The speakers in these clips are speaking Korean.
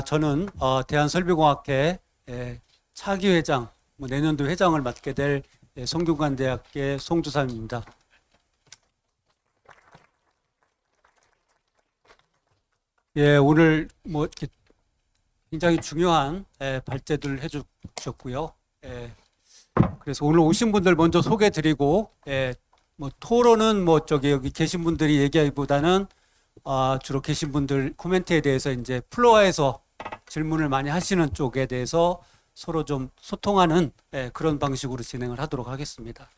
저는 대한설비공학회 차기 회장, 내년도 회장을 맡게 될 성균관대학교 송두삼입니다. 오늘 이렇게 굉장히 중요한 발제들을 해주셨고요. 그래서 오늘 오신 분들 먼저 소개드리고, 토론은 여기 계신 분들이 얘기하기보다는 주로 계신 분들 코멘트에 대해서 이제 플로어에서 질문을 많이 하시는 쪽에 대해서 서로 좀 소통하는 그런 방식으로 진행을 하도록 하겠습니다.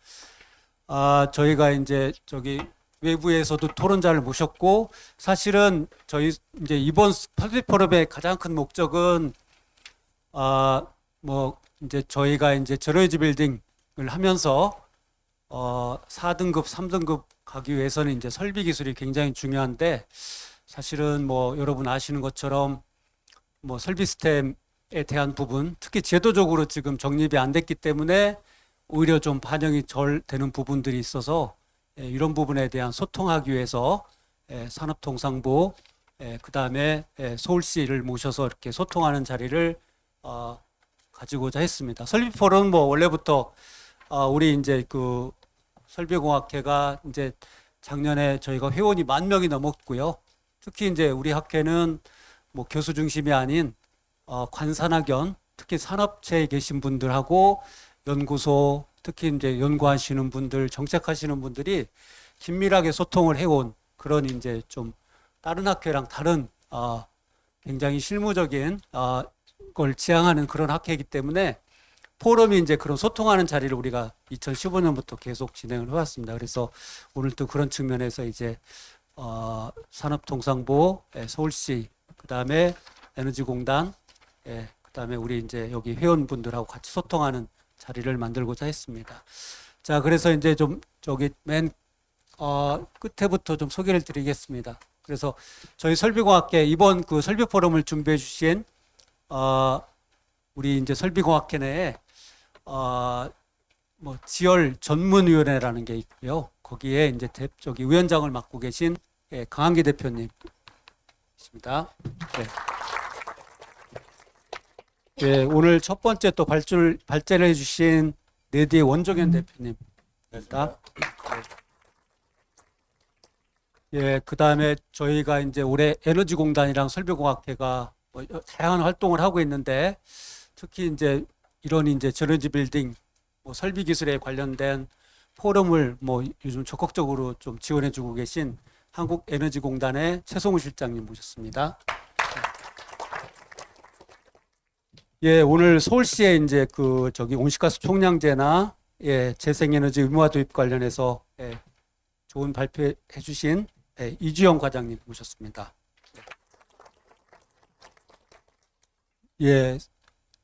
저희가 이제 외부에서도 토론자를 모셨고, 사실은 저희 이제 이번 퍼블릭 포럼의 가장 큰 목적은 이제 저희가 이제 제로에너지 빌딩을 하면서 4등급, 3등급 가기 위해서는 이제 설비 기술이 굉장히 중요한데, 사실은 여러분 아시는 것처럼 설비 시스템에 대한 부분, 특히 제도적으로 지금 정립이 안 됐기 때문에 오히려 좀 반영이 덜 되는 부분들이 있어서 이런 부분에 대한 소통하기 위해서 산업통상부, 그다음에 서울시를 모셔서 이렇게 소통하는 자리를 가지고자 했습니다. 설비 포럼 원래부터 우리 이제 그 설비공학회가 이제 작년에 저희가 회원이 10,000명이 넘었고요. 특히 이제 우리 학회는 교수 중심이 아닌 관산학연, 특히 산업체에 계신 분들하고 연구소, 특히 이제 연구하시는 분들, 정책하시는 분들이 긴밀하게 소통을 해온 그런 이제 좀 다른 학회랑 다른 굉장히 실무적인 걸 지향하는 그런 학회이기 때문에 포럼이 이제 그런 소통하는 자리를 우리가 2015년부터 계속 진행을 해왔습니다. 그래서 오늘 또 그런 측면에서 이제 산업통상부, 서울시, 그다음에 에너지공단, 그다음에 우리 이제 여기 회원분들하고 같이 소통하는 자리를 만들고자 했습니다. 자, 그래서 이제 좀 맨 끝에부터 좀 소개를 드리겠습니다. 그래서 저희 설비공학회 이번 그 설비 포럼을 준비해 주신 우리 이제 설비공학회 내에 지열 전문위원회라는 게 있고요. 거기에 이제 위원장을 맡고 계신 강한기 대표님이십니다. 오늘 첫 번째 또 발제를 해주신 네디의 원종현 대표님입니다. 그 다음에 저희가 이제 올해 에너지공단이랑 설비공학회가 다양한 활동을 하고 있는데, 특히 이제 이런 이제 제로에너지 빌딩 설비 기술에 관련된 포럼을 요즘 적극적으로 좀 지원해주고 계신 한국에너지공단의 최성우 실장님 모셨습니다. 오늘 서울시에 이제 온실가스 총량제나 재생에너지 의무화 도입 관련해서 좋은 발표해 주신 이주영 과장님 모셨습니다.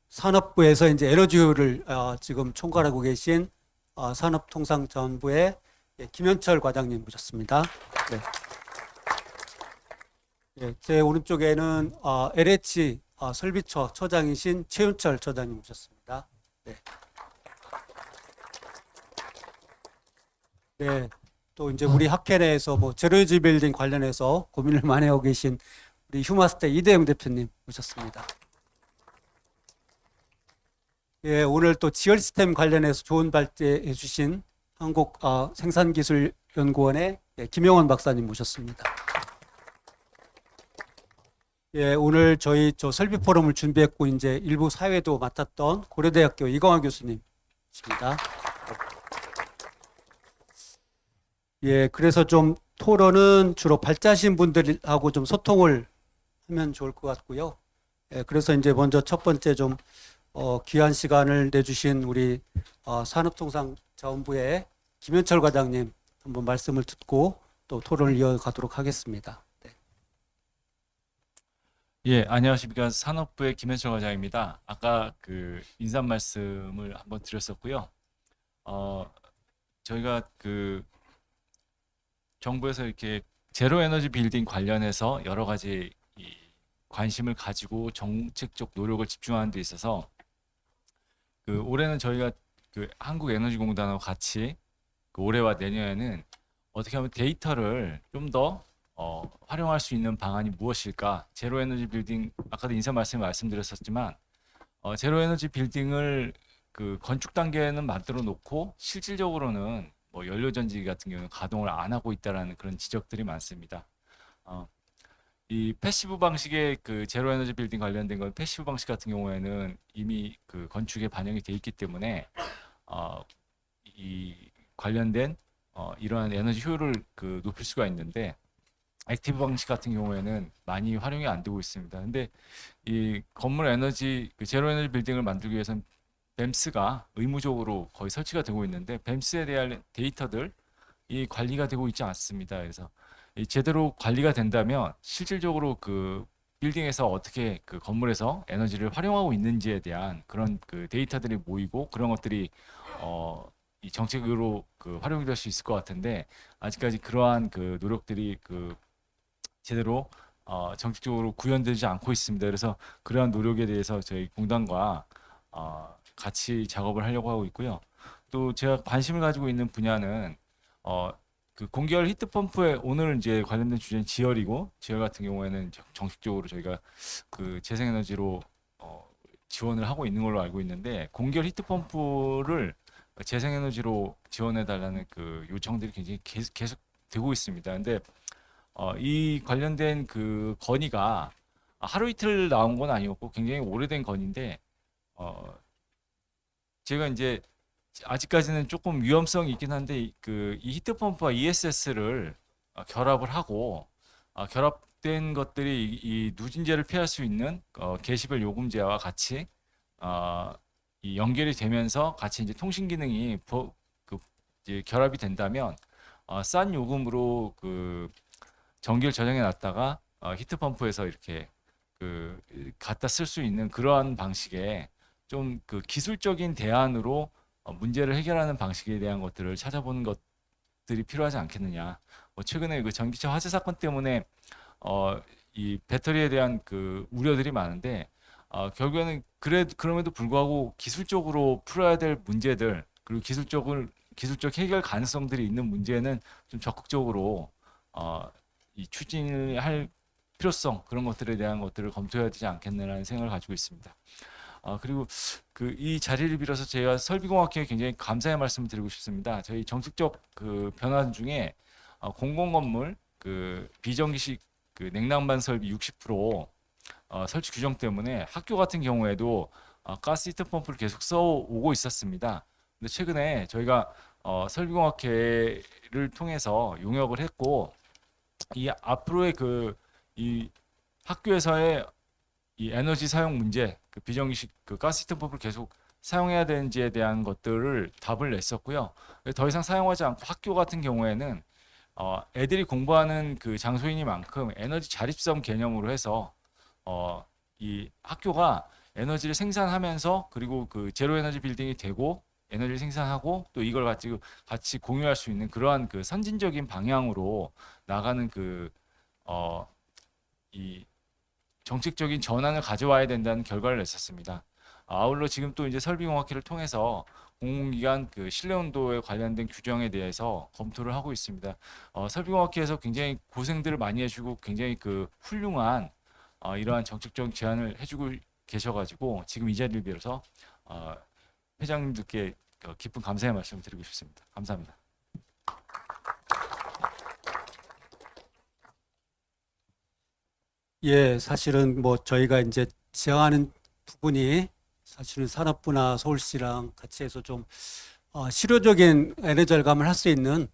산업부에서 이제 에너지 효율을 지금 총괄하고 계신 산업통상자원부의 김현철 과장님 모셨습니다. 제 오른쪽에는 LH 설비처 처장이신 최윤철 처장님 모셨습니다. 또 이제 우리 학회 내에서 제로에너지 빌딩 관련해서 고민을 많이 하고 계신 우리 휴마스테 이대영 대표님 모셨습니다. 오늘 또 지열 시스템 관련해서 좋은 발제해 주신 한국 생산기술연구원의 김영원 박사님 모셨습니다. 오늘 저희 설비 포럼을 준비했고 이제 일부 사회도 맡았던 고려대학교 이광화 교수님이십니다. 그래서 좀 토론은 주로 발제하신 분들하고 좀 소통을 하면 좋을 것 같고요. 그래서 이제 먼저 첫 번째 좀 귀한 시간을 내주신 우리 산업통상자원부의 김현철 과장님 한번 말씀을 듣고 또 토론을 이어가도록 하겠습니다. 안녕하십니까. 산업부의 김현철 과장입니다. 아까 그 인사 말씀을 한번 드렸었고요. 저희가 정부에서 이렇게 제로 에너지 빌딩 관련해서 여러 가지 관심을 가지고 정책적 노력을 집중하는 데 있어서 올해는 저희가 한국에너지공단하고 같이 올해와 내년에는 어떻게 하면 데이터를 좀 더 활용할 수 있는 방안이 무엇일까? 제로 에너지 빌딩 아까도 인사 말씀에 말씀드렸었지만 제로 에너지 빌딩을 그 건축 단계는 만들어 놓고 실질적으로는 뭐 연료 전지 같은 경우는 가동을 안 하고 있다라는 그런 지적들이 많습니다. 어, 이 패시브 방식의 그 제로 에너지 빌딩 관련된 건 패시브 방식 같은 경우에는 이미 그 건축에 반영이 돼 있기 때문에 어, 이 관련된 이러한 에너지 효율을 그 높일 수가 있는데 액티브 방식 같은 경우에는 많이 활용이 안 되고 있습니다. 근데 이 건물 에너지 그 제로 에너지 빌딩을 만들기 위해서는 뱀스가 의무적으로 거의 설치가 되고 있는데 뱀스에 대한 데이터들 이 관리가 되고 있지 않습니다. 그래서 이 제대로 관리가 된다면 실질적으로 그 빌딩에서 어떻게 그 건물에서 에너지를 활용하고 있는지에 대한 그런 그 데이터들이 모이고 그런 것들이 이 정책으로 그 활용이 될 수 있을 것 같은데 아직까지 그러한 그 노력들이 그 제대로 정책적으로 구현되지 않고 있습니다. 그래서 그러한 노력에 대해서 저희 공단과 같이 작업을 하려고 하고 있고요. 또 제가 관심을 가지고 있는 분야는 그 공기열 히트펌프에 오늘 이제 관련된 주제는 지열이고 지열 같은 경우에는 정식적으로 저희가 그 재생에너지로 지원을 하고 있는 걸로 알고 있는데 공기열 히트펌프를 재생에너지로 지원해 달라는 그 요청들이 굉장히 계속 되고 있습니다. 근데 이 관련된 그 건의가 하루 이틀 나온 건 아니었고 굉장히 오래된 건인데 제가 이제 아직까지는 조금 위험성이 있긴 한데 그 이 히트펌프와 ESS를 결합을 하고 결합된 것들이 이 누진제를 피할 수 있는 게시벨 요금제와 같이 이 연결이 되면서 같이 이제 통신 기능이 그 이제 결합이 된다면 싼 요금으로 그 전기를 저장해 놨다가 히트펌프에서 이렇게 그 갖다 쓸 수 있는 그러한 방식의 좀 그 기술적인 대안으로 문제를 해결하는 방식에 대한 것들을 찾아보는 것들이 필요하지 않겠느냐. 뭐 최근에 그 전기차 화재 사건 때문에 이 배터리에 대한 그 우려들이 많은데 결국에는 그럼에도 불구하고 기술적으로 풀어야 될 문제들 그리고 기술적 해결 가능성들이 있는 문제는 좀 적극적으로 이 추진을 할 필요성 그런 것들에 대한 것들을 검토해야 되지 않겠느라는 생각을 가지고 있습니다. 그리고 그 이 자리를 빌어서 제가 설비공학회에 굉장히 감사의 말씀을 드리고 싶습니다. 저희 정책적 그 변화 중에 공공건물 그 비정기식 그 냉난방 설비 60% 설치 규정 때문에 학교 같은 경우에도 가스 히트펌프를 계속 써오고 있었습니다. 근데 최근에 저희가 설비공학회를 통해서 용역을 했고 이 앞으로의 그 이 학교에서의 이 에너지 사용 문제, 그 비정기식 그 가스 히트펌프를 계속 사용해야 되는지에 대한 것들을 답을 냈었고요. 더 이상 사용하지 않고 학교 같은 경우에는 애들이 공부하는 그 장소이니만큼 에너지 자립성 개념으로 해서 이 학교가 에너지를 생산하면서 그리고 그 제로 에너지 빌딩이 되고 에너지를 생산하고 또 이걸 같이 공유할 수 있는 그러한 그 선진적인 방향으로 나가는 이 정책적인 전환을 가져와야 된다는 결과를 냈었습니다. 아울러 지금 또 이제 설비공학회를 통해서 공공기관 그 실내 온도에 관련된 규정에 대해서 검토를 하고 있습니다. 설비공학회에서 굉장히 고생들을 많이 해주고 굉장히 그 훌륭한 이러한 정책적인 제안을 해주고 계셔가지고 지금 이 자리를 빌어서 회장님들께 깊은 감사의 말씀을 드리고 싶습니다. 감사합니다. 예, 사실은 뭐 저희가 이제 지향하는 부분이 사실은 산업부나 서울시랑 같이 해서 좀 실효적인 에너지 절감을 할 수 있는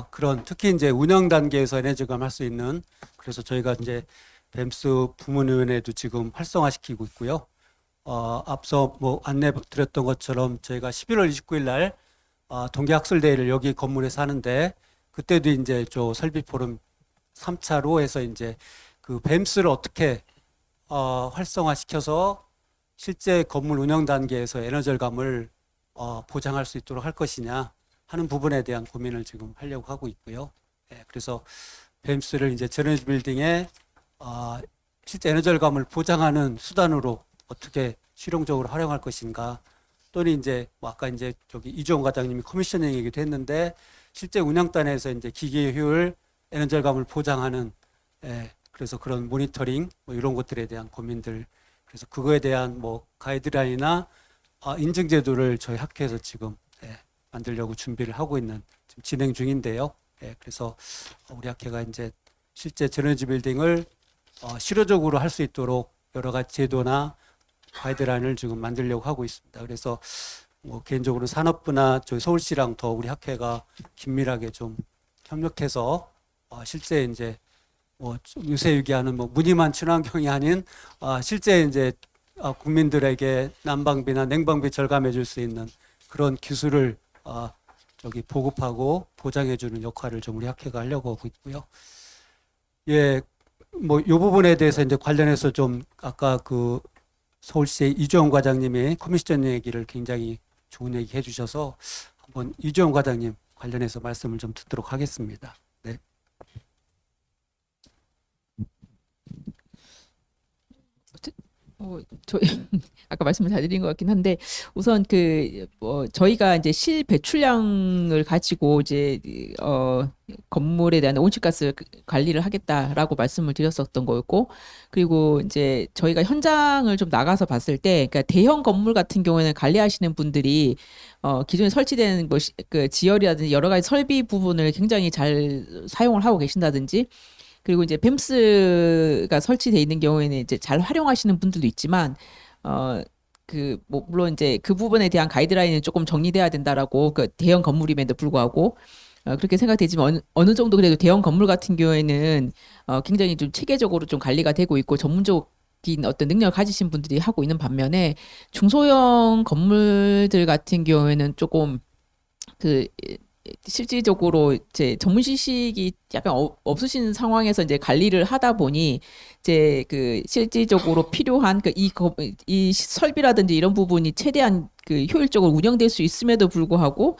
그런 특히 이제 운영 단계에서 에너지 절감을 할 수 있는 그래서 저희가 이제 뱀스 부문위원회도 지금 활성화시키고 있고요. 앞서 뭐 안내 드렸던 것처럼 저희가 11월 29일 날 동계학술대회를 여기 건물에서 하는데 그때도 이제 저 설비 포럼 3차로 해서 이제 그 뱀스를 어떻게 활성화시켜서 실제 건물 운영 단계에서 에너지 절감을 보장할 수 있도록 할 것이냐 하는 부분에 대한 고민을 지금 하려고 하고 있고요. 예, 그래서 뱀스를 이제 제너지 빌딩에 실제 에너지 절감을 보장하는 수단으로 어떻게 실용적으로 활용할 것인가 또는 이제 뭐 아까 이제 저기 이주원 과장님이 커미셔닝 얘기도 했는데 실제 운영단에서 이제 기계 효율 에너절감을 보장하는 그래서 그런 모니터링 뭐 이런 것들에 대한 고민들 그래서 그거에 대한 뭐 가이드라인이나 인증 제도를 저희 학회에서 지금 만들려고 준비를 하고 있는 지금 진행 중인데요. 그래서 우리 학회가 이제 실제 제로에너지 빌딩을 실효적으로 할 수 있도록 여러 가지 제도나 가이드라인을 지금 만들려고 하고 있습니다. 그래서 뭐 개인적으로 산업부나 저희 서울시랑 더 우리 학회가 긴밀하게 좀 협력해서 실제 이제 뭐 요새 얘기하는 뭐 무늬만 친환경이 아닌 실제 이제 국민들에게 난방비나 냉방비 절감해 줄 수 있는 그런 기술을 저기 보급하고 보장해 주는 역할을 좀 우리 학회가 하려고 하고 있고요. 예, 뭐 이 부분에 대해서 이제 관련해서 좀 아까 그 서울시의 이주영 과장님이 커미션 얘기를 굉장히 좋은 얘기 해주셔서 한번 이주영 과장님 관련해서 말씀을 좀 듣도록 하겠습니다. 네. 저희 아까 말씀을 잘 드린 것 같긴 한데 우선 저희가 이제 실 배출량을 가지고 이제 건물에 대한 온실가스 관리를 하겠다라고 말씀을 드렸었던 거였고 그리고 이제 저희가 현장을 좀 나가서 봤을 때 그러니까 대형 건물 같은 경우에는 관리하시는 분들이 기존에 설치된 뭐 그 지열이라든지 여러 가지 설비 부분을 굉장히 잘 사용을 하고 계신다든지 그리고 이제 뱀스가 설치되어 있는 경우에는 이제 잘 활용하시는 분들도 있지만 뭐 물론 이제 그 부분에 대한 가이드라인은 조금 정리돼야 된다라고 그 대형 건물임에도 불구하고 그렇게 생각되지만 어느 정도 그래도 대형 건물 같은 경우에는 굉장히 좀 체계적으로 좀 관리가 되고 있고 전문적인 어떤 능력을 가지신 분들이 하고 있는 반면에 중소형 건물들 같은 경우에는 조금 실질적으로 이제 전문 지식이 약간 없으신 상황에서 이제 관리를 하다 보니 이제 실질적으로 필요한 이 설비라든지 이런 부분이 최대한 효율적으로 운영될 수 있음에도 불구하고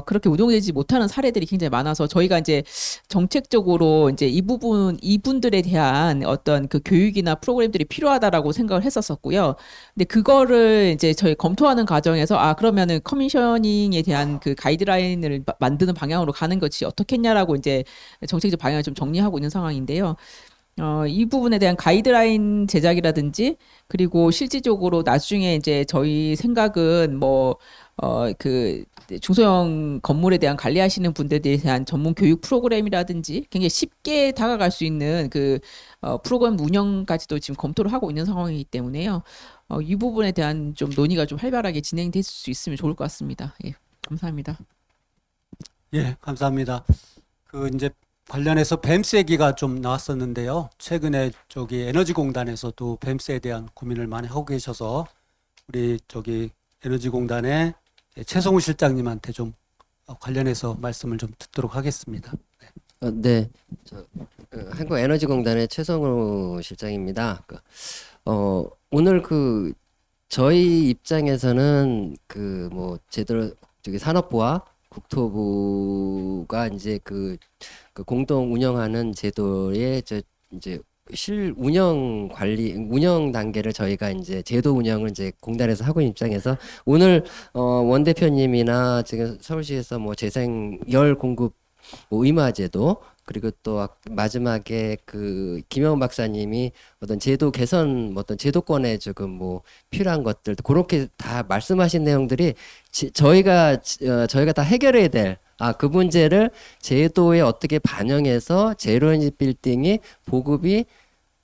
그렇게 운영되지 못하는 사례들이 굉장히 많아서 저희가 이제 정책적으로 이제 이분들에 대한 어떤 교육이나 프로그램들이 필요하다라고 생각을 했었었고요. 근데 그거를 이제 저희 검토하는 과정에서 그러면은 커미셔닝에 대한 가이드라인을 만드는 방향으로 가는 것이 어떻겠냐라고 이제 정책적 방향을 좀 정리하고 있는 상황인데요. 이 부분에 대한 가이드라인 제작이라든지 그리고 실질적으로 나중에 이제 저희 생각은 중소형 건물에 대한 관리하시는 분들에 대한 전문 교육 프로그램이라든지 굉장히 쉽게 다가갈 수 있는 프로그램 운영까지도 지금 검토를 하고 있는 상황이기 때문에요. 이 부분에 대한 좀 논의가 좀 활발하게 진행될 수 있으면 좋을 것 같습니다. 예, 감사합니다. 예, 감사합니다. 이제 관련해서 뱀스 얘기가 좀 나왔었는데요. 최근에 저기 에너지공단에서도 뱀스에 대한 고민을 많이 하고 계셔서 우리 저기 에너지공단의 최성우 실장님한테 좀 관련해서 말씀을 좀 듣도록 하겠습니다. 네, 한국에너지공단의 최성우 실장입니다. 오늘 저희 입장에서는 제대로 저기 산업부와 국토부가 이제 공동 운영하는 제도의 이제 운영 단계를 저희가 이제 제도 운영을 이제 공단에서 하고 있는 입장에서 오늘 원 대표님이나 지금 서울시에서 재생열 공급 의무화제도 그리고 또 마지막에 김영훈 박사님이 어떤 제도 개선 어떤 제도권에 지금 필요한 것들 그렇게 다 말씀하신 내용들이 저희가 다 해결해야 될 그 문제를 제도에 어떻게 반영해서 제로에너지 빌딩이 보급이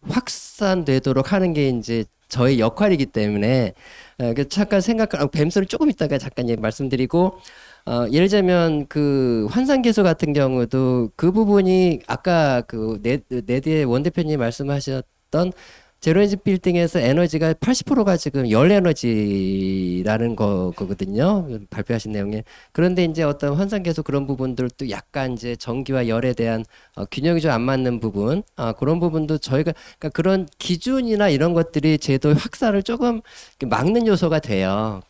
확산되도록 하는 게 이제 저희 역할이기 때문에 잠깐 뱀소를 조금 이따가 잠깐 말씀드리고 예를 들자면 환산계수 같은 경우도 그 부분이 아까 네디의 원 대표님 말씀하셨던 제로에너지 빌딩에서 에너지가 80%가 지금 열 에너지라는 거거든요. 발표하신 내용에. 그런데 이제 어떤 환산계수 그런 부분들도 약간 이제 전기와 열에 대한 균형이 좀 안 맞는 부분, 그런 부분도 저희가 그러니까 그런 기준이나 이런 것들이 제도의 확산을 조금 막는 요소가 돼요.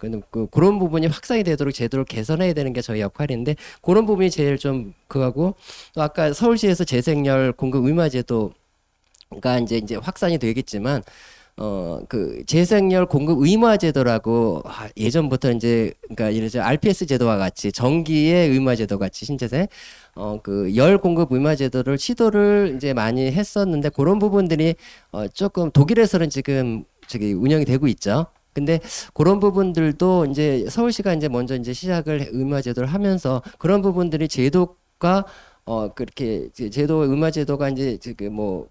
그런 부분이 확산이 되도록 제도를 개선해야 되는 게 저희 역할인데 그런 부분이 제일 좀 그거고 또 아까 서울시에서 재생열 공급 의무화제도 가 이제 확산이 되겠지만 그 재생열 공급 의무화 제도라고 예전부터 이제 그러니까 예를 들어 RPS 제도와 같이 전기의 의무화 제도 같이 신재생 그 열 공급 의무화 제도를 시도를 이제 많이 했었는데 그런 부분들이 조금 독일에서는 지금 저기 운영이 되고 있죠. 근데 그런 부분들도 이제 서울시가 이제 먼저 이제 시작을 의무화 제도를 하면서 그런 부분들이 제도가 그렇게 이제 제도 의무화 제도가 이제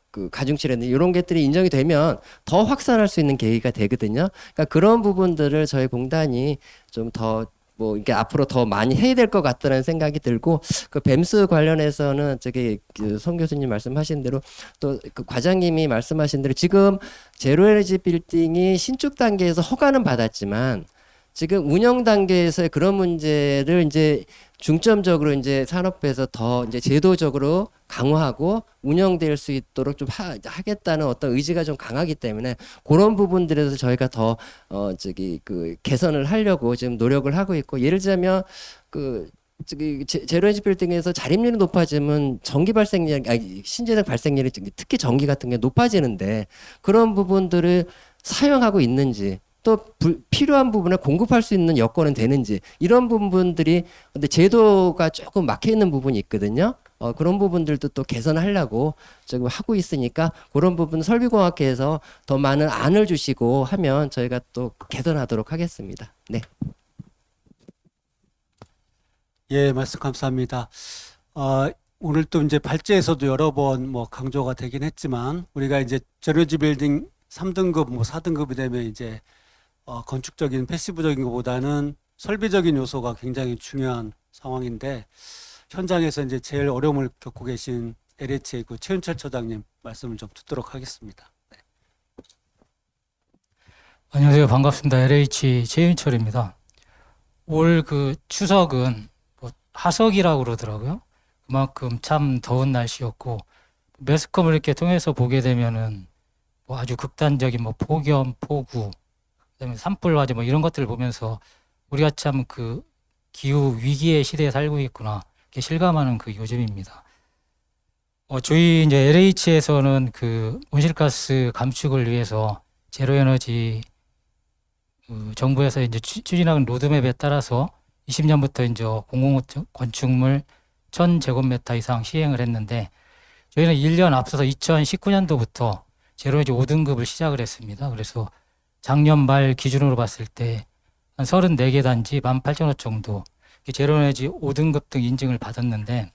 그 가중치라든지 이런 것들이 인정이 되면 더 확산할 수 있는 계기가 되거든요. 그러니까 그런 부분들을 저희 공단이 좀 더 뭐 이게 앞으로 더 많이 해야 될 것 같다는 생각이 들고 그 뱀스 관련해서는 저기 그송 교수님 말씀하신 대로 또 그 과장님이 말씀하신 대로 지금 제로에너지 빌딩이 신축 단계에서 허가는 받았지만 지금 운영 단계에서의 그런 문제를 이제 중점적으로 이제 산업부에서 더 이제 제도적으로 강화하고 운영될 수 있도록 좀 하겠다는 어떤 의지가 좀 강하기 때문에 그런 부분들에서 저희가 더 저기 그 개선을 하려고 지금 노력을 하고 있고 예를 들자면 그 저기 제로에너지 빌딩에서 자립률이 높아지면 전기 발생률, 신재생 발생률이 특히 전기 같은 게 높아지는데 그런 부분들을 사용하고 있는지 또 필요한 부분을 공급할 수 있는 여건은 되는지 이런 부분들이 근데 제도가 조금 막혀 있는 부분이 있거든요. 그런 부분들도 또 개선하려고 지금 하고 있으니까 그런 부분 설비공학회에서 더 많은 안을 주시고 하면 저희가 또 개선하도록 하겠습니다. 네. 예, 말씀 감사합니다. 오늘 또 이제 발제에서도 여러 번 뭐 강조가 되긴 했지만 우리가 이제 제로에너지 빌딩 3등급 뭐 4등급이 되면 이제 건축적인 패시브적인 것보다는 설비적인 요소가 굉장히 중요한 상황인데 현장에서 이제 제일 어려움을 겪고 계신 LH의 그 최윤철 처장님 말씀을 좀 듣도록 하겠습니다. 네. 안녕하세요. 반갑습니다. LH 최윤철입니다. 올 그 추석은 뭐 하석이라고 그러더라고요. 그만큼 참 더운 날씨였고 매스컴을 이렇게 통해서 보게 되면은 뭐 아주 극단적인 뭐 폭염, 폭우, 그다음에 산불 화재 뭐 이런 것들을 보면서 우리가 참 그 기후 위기의 시대에 살고 있구나 이렇게 실감하는 그 요즘입니다. 저희 이제 LH에서는 그 온실가스 감축을 위해서 제로에너지 정부에서 이제 추진하는 로드맵에 따라서 20년부터 이제 공공 건축물 1,000제곱미터 이상 시행을 했는데 저희는 1년 앞서서 2019년도부터 제로에너지 5등급을 시작을 했습니다. 그래서 작년 말 기준으로 봤을 때 한 34개 단지 18,000호 정도 제로에너지 5등급 등 인증을 받았는데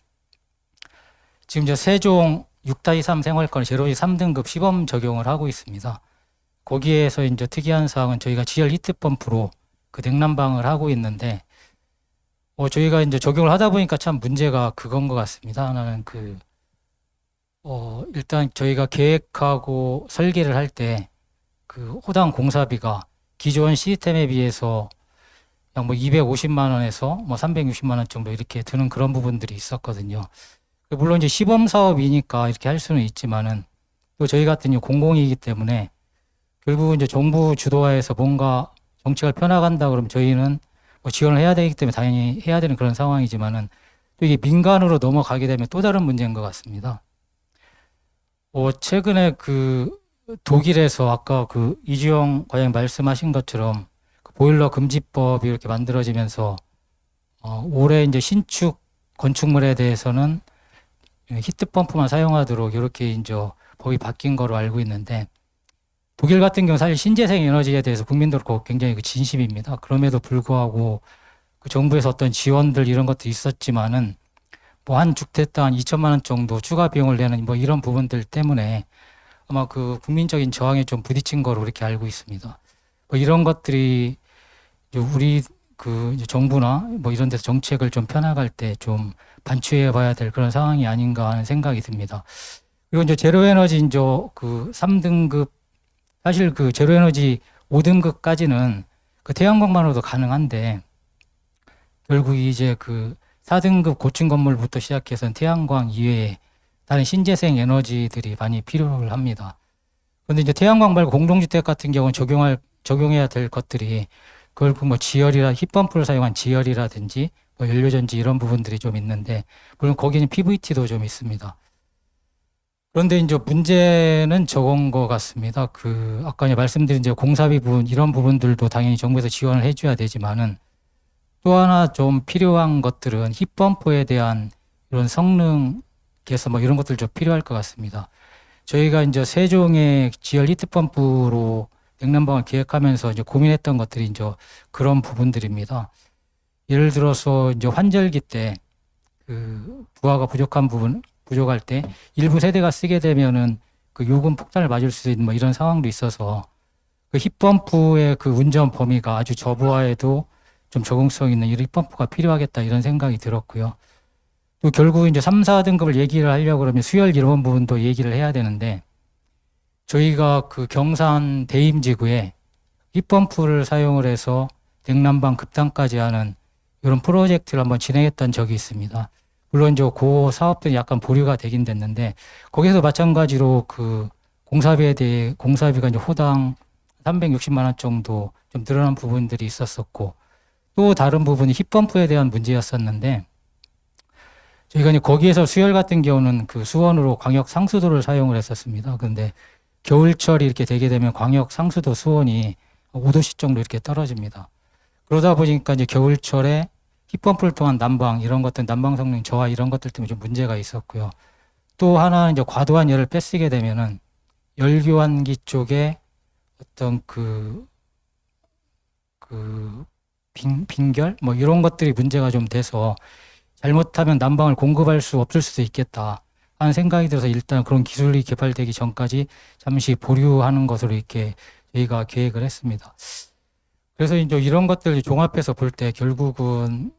지금 이제 세종 6-3 생활권 제로에너지 3등급 시범 적용을 하고 있습니다. 거기에서 이제 특이한 사항은 저희가 지열 히트펌프로 그 냉난방을 하고 있는데 저희가 이제 적용을 하다 보니까 참 문제가 그건 것 같습니다. 하나는 일단 저희가 계획하고 설계를 할 때 그 호당 공사비가 기존 시스템에 비해서 약 뭐 250만 원에서 뭐 360만 원 정도 이렇게 드는 그런 부분들이 있었거든요. 물론 이제 시범 사업이니까 이렇게 할 수는 있지만은 또 저희 같은 경우 공공이기 때문에 결국 이제 정부 주도하에서 뭔가 정책을 펴나간다 그러면 저희는 뭐 지원을 해야 되기 때문에 당연히 해야 되는 그런 상황이지만은 또 이게 민간으로 넘어가게 되면 또 다른 문제인 것 같습니다. 최근에 그 독일에서 아까 그 이주영 과장님 말씀하신 것처럼 그 보일러 금지법이 이렇게 만들어지면서 올해 이제 신축 건축물에 대해서는 히트펌프만 사용하도록 이렇게 이제 법이 바뀐 거로 알고 있는데 독일 같은 경우 사실 신재생 에너지에 대해서 국민들도 굉장히 그 진심입니다. 그럼에도 불구하고 그 정부에서 어떤 지원들 이런 것도 있었지만은 뭐 한 주택당 한 2천만 원 정도 추가 비용을 내는 뭐 이런 부분들 때문에 아마 그 국민적인 저항에 좀 부딪힌 거로 이렇게 알고 있습니다. 뭐 이런 것들이 우리 그 정부나 뭐 이런 데서 정책을 좀 펴나갈 때 좀 반추해 봐야 될 그런 상황이 아닌가 하는 생각이 듭니다. 그리고 이제 제로에너지 이제 그 3등급 사실 그 제로에너지 5등급까지는 그 태양광만으로도 가능한데 결국 이제 그 4등급 고층 건물부터 시작해서 태양광 이외에 다른 신재생 에너지들이 많이 필요를 합니다. 그런데 이제 태양광 말고 공동주택 같은 경우는 적용해야 될 것들이 결국 뭐 지열이라 히펌프를 사용한 지열이라든지 뭐 연료전지 이런 부분들이 좀 있는데 물론 거기는 PVT도 좀 있습니다. 그런데 이제 문제는 적은 것 같습니다. 아까 이제 말씀드린 이제 공사비 부분 이런 부분들도 당연히 정부에서 지원을 해줘야 되지만은 또 하나 좀 필요한 것들은 힙펌프에 대한 이런 성능 개선 뭐 이런 것들 좀 필요할 것 같습니다. 저희가 이제 세종의 지열 히트펌프로 냉난방을 기획하면서 이제 고민했던 것들이 이제 그런 부분들입니다. 예를 들어서 이제 환절기 때 부하가 부족할 때 일부 세대가 쓰게 되면은 그 요금 폭탄을 맞을 수 있는 뭐 이런 상황도 있어서 그 힙펌프의 그 운전 범위가 아주 저부하에도 좀 적응성 있는 이 힙펌프가 필요하겠다 이런 생각이 들었고요. 또 결국 이제 3, 4등급을 얘기를 하려고 그러면 수열 이런 부분도 얘기를 해야 되는데 저희가 그 경산 대임지구에 힙펌프를 사용을 해서 냉난방 급당까지 하는 이런 프로젝트를 한번 진행했던 적이 있습니다. 물론 이제 그 사업들이 약간 보류가 되긴 됐는데 거기서 마찬가지로 그 공사비가 이제 호당 360만 원 정도 좀 늘어난 부분들이 있었었고 또 다른 부분이 힙펌프에 대한 문제였었는데 저희가 이제 거기에서 수열 같은 경우는 그 수원으로 광역 상수도를 사용을 했었습니다. 그런데 겨울철이 이렇게 되게 되면 광역 상수도 수온이 5도씨 정도 이렇게 떨어집니다. 그러다 보니까 이제 겨울철에 힙펌프를 통한 난방 이런 것들 난방 성능 저하 이런 것들 때문에 좀 문제가 있었고요. 또 하나는 이제 과도한 열을 빼쓰게 되면은 열교환기 쪽에 어떤 빙결 뭐 이런 것들이 문제가 좀 돼서 잘못하면 난방을 공급할 수 없을 수도 있겠다 하는 생각이 들어서 일단 그런 기술이 개발되기 전까지 잠시 보류하는 것으로 이렇게 저희가 계획을 했습니다. 그래서 이제 이런 것들을 종합해서 볼 때 결국은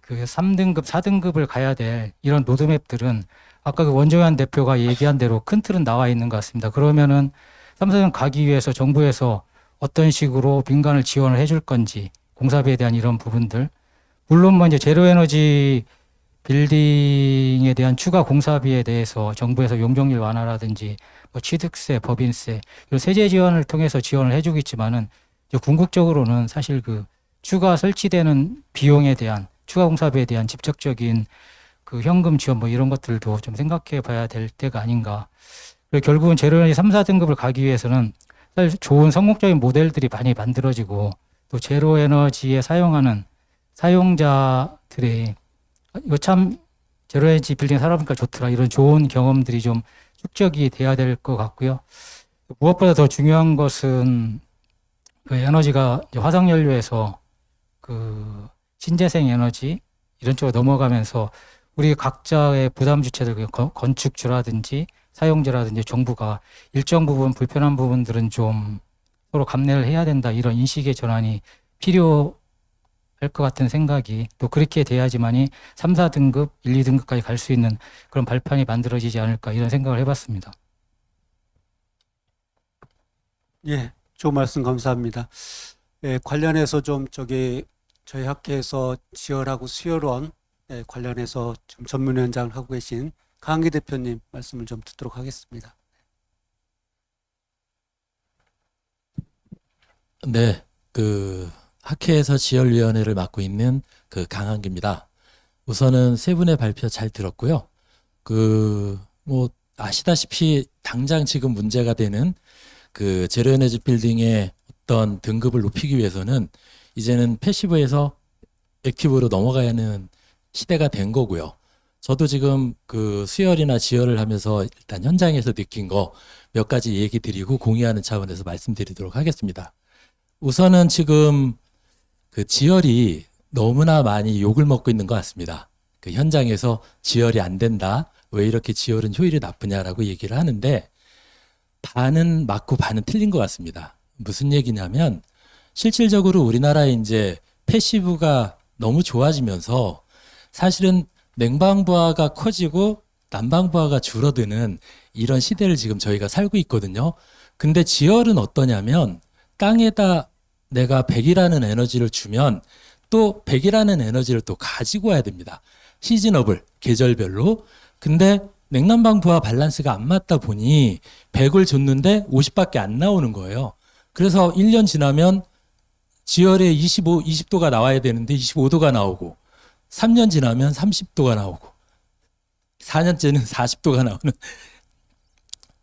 그 3등급, 4등급을 가야 될 이런 로드맵들은 아까 그 원종현 대표가 얘기한 대로 큰 틀은 나와 있는 것 같습니다. 그러면은 3, 4등 가기 위해서 정부에서 어떤 식으로 민간을 지원을 해줄 건지 공사비에 대한 이런 부분들 물론 뭐 이제 제로에너지 빌딩에 대한 추가 공사비에 대해서 정부에서 용적률 완화라든지 뭐 취득세, 법인세 이런 세제 지원을 통해서 지원을 해주겠지만은 이제 궁극적으로는 사실 그 추가 설치되는 비용에 대한 추가 공사비에 대한 직접적인 그 현금 지원 뭐 이런 것들도 좀 생각해 봐야 될 때가 아닌가. 그리고 결국은 제로에너지 3, 4등급을 가기 위해서는 사실 좋은 성공적인 모델들이 많이 만들어지고 또 제로에너지에 사용하는 사용자들의 이거 참 제로에너지 빌딩 살아보니까 좋더라 이런 좋은 경험들이 좀 축적이 돼야 될 것 같고요. 무엇보다 더 중요한 것은 그 에너지가 이제 화석연료에서 그 신재생 에너지 이런 쪽으로 넘어가면서 우리 각자의 부담 주체들 건축주라든지 사용자라든지 정부가 일정 부분 불편한 부분들은 좀 서로 감내를 해야 된다 이런 인식의 전환이 필요할 것 같은 생각이 또 그렇게 돼야지만이 3, 4등급, 1, 2등급까지 갈 수 있는 그런 발판이 만들어지지 않을까 이런 생각을 해봤습니다. 예, 좋은 말씀 감사합니다. 예, 관련해서 좀 저희 학교에서 지열하고 수열원 관련해서 좀 전문위원장을 하고 계신 강기 대표님 말씀을 좀 듣도록 하겠습니다. 네, 학회에서 지열위원회를 맡고 있는 강한기입니다. 우선은 세 분의 발표 잘 들었고요. 뭐 아시다시피 당장 지금 문제가 되는 제로에너지 빌딩의 어떤 등급을 높이기 위해서는 이제는 패시브에서 액티브로 넘어가야 하는 시대가 된 거고요. 저도 지금 수열이나 지열을 하면서 일단 현장에서 느낀 거 몇 가지 얘기 드리고 공유하는 차원에서 말씀드리도록 하겠습니다. 우선은 지금 지열이 너무나 많이 욕을 먹고 있는 것 같습니다. 현장에서 지열이 안 된다. 왜 이렇게 지열은 효율이 나쁘냐라고 얘기를 하는데 반은 맞고 반은 틀린 것 같습니다. 무슨 얘기냐면 실질적으로 우리나라에 이제 패시브가 너무 좋아지면서 사실은 냉방부하가 커지고 난방부하가 줄어드는 이런 시대를 지금 저희가 살고 있거든요. 근데 지열은 어떠냐면 땅에다 내가 100이라는 에너지를 주면 또 100이라는 에너지를 또 가지고 와야 됩니다. 시즌업을 계절별로. 근데 냉난방부하 밸런스가 안 맞다 보니 100을 줬는데 50밖에 안 나오는 거예요. 그래서 1년 지나면 지열에 20도가 나와야 되는데 25도가 나오고 3년 지나면 30도가 나오고 4년째는 40도가 나오는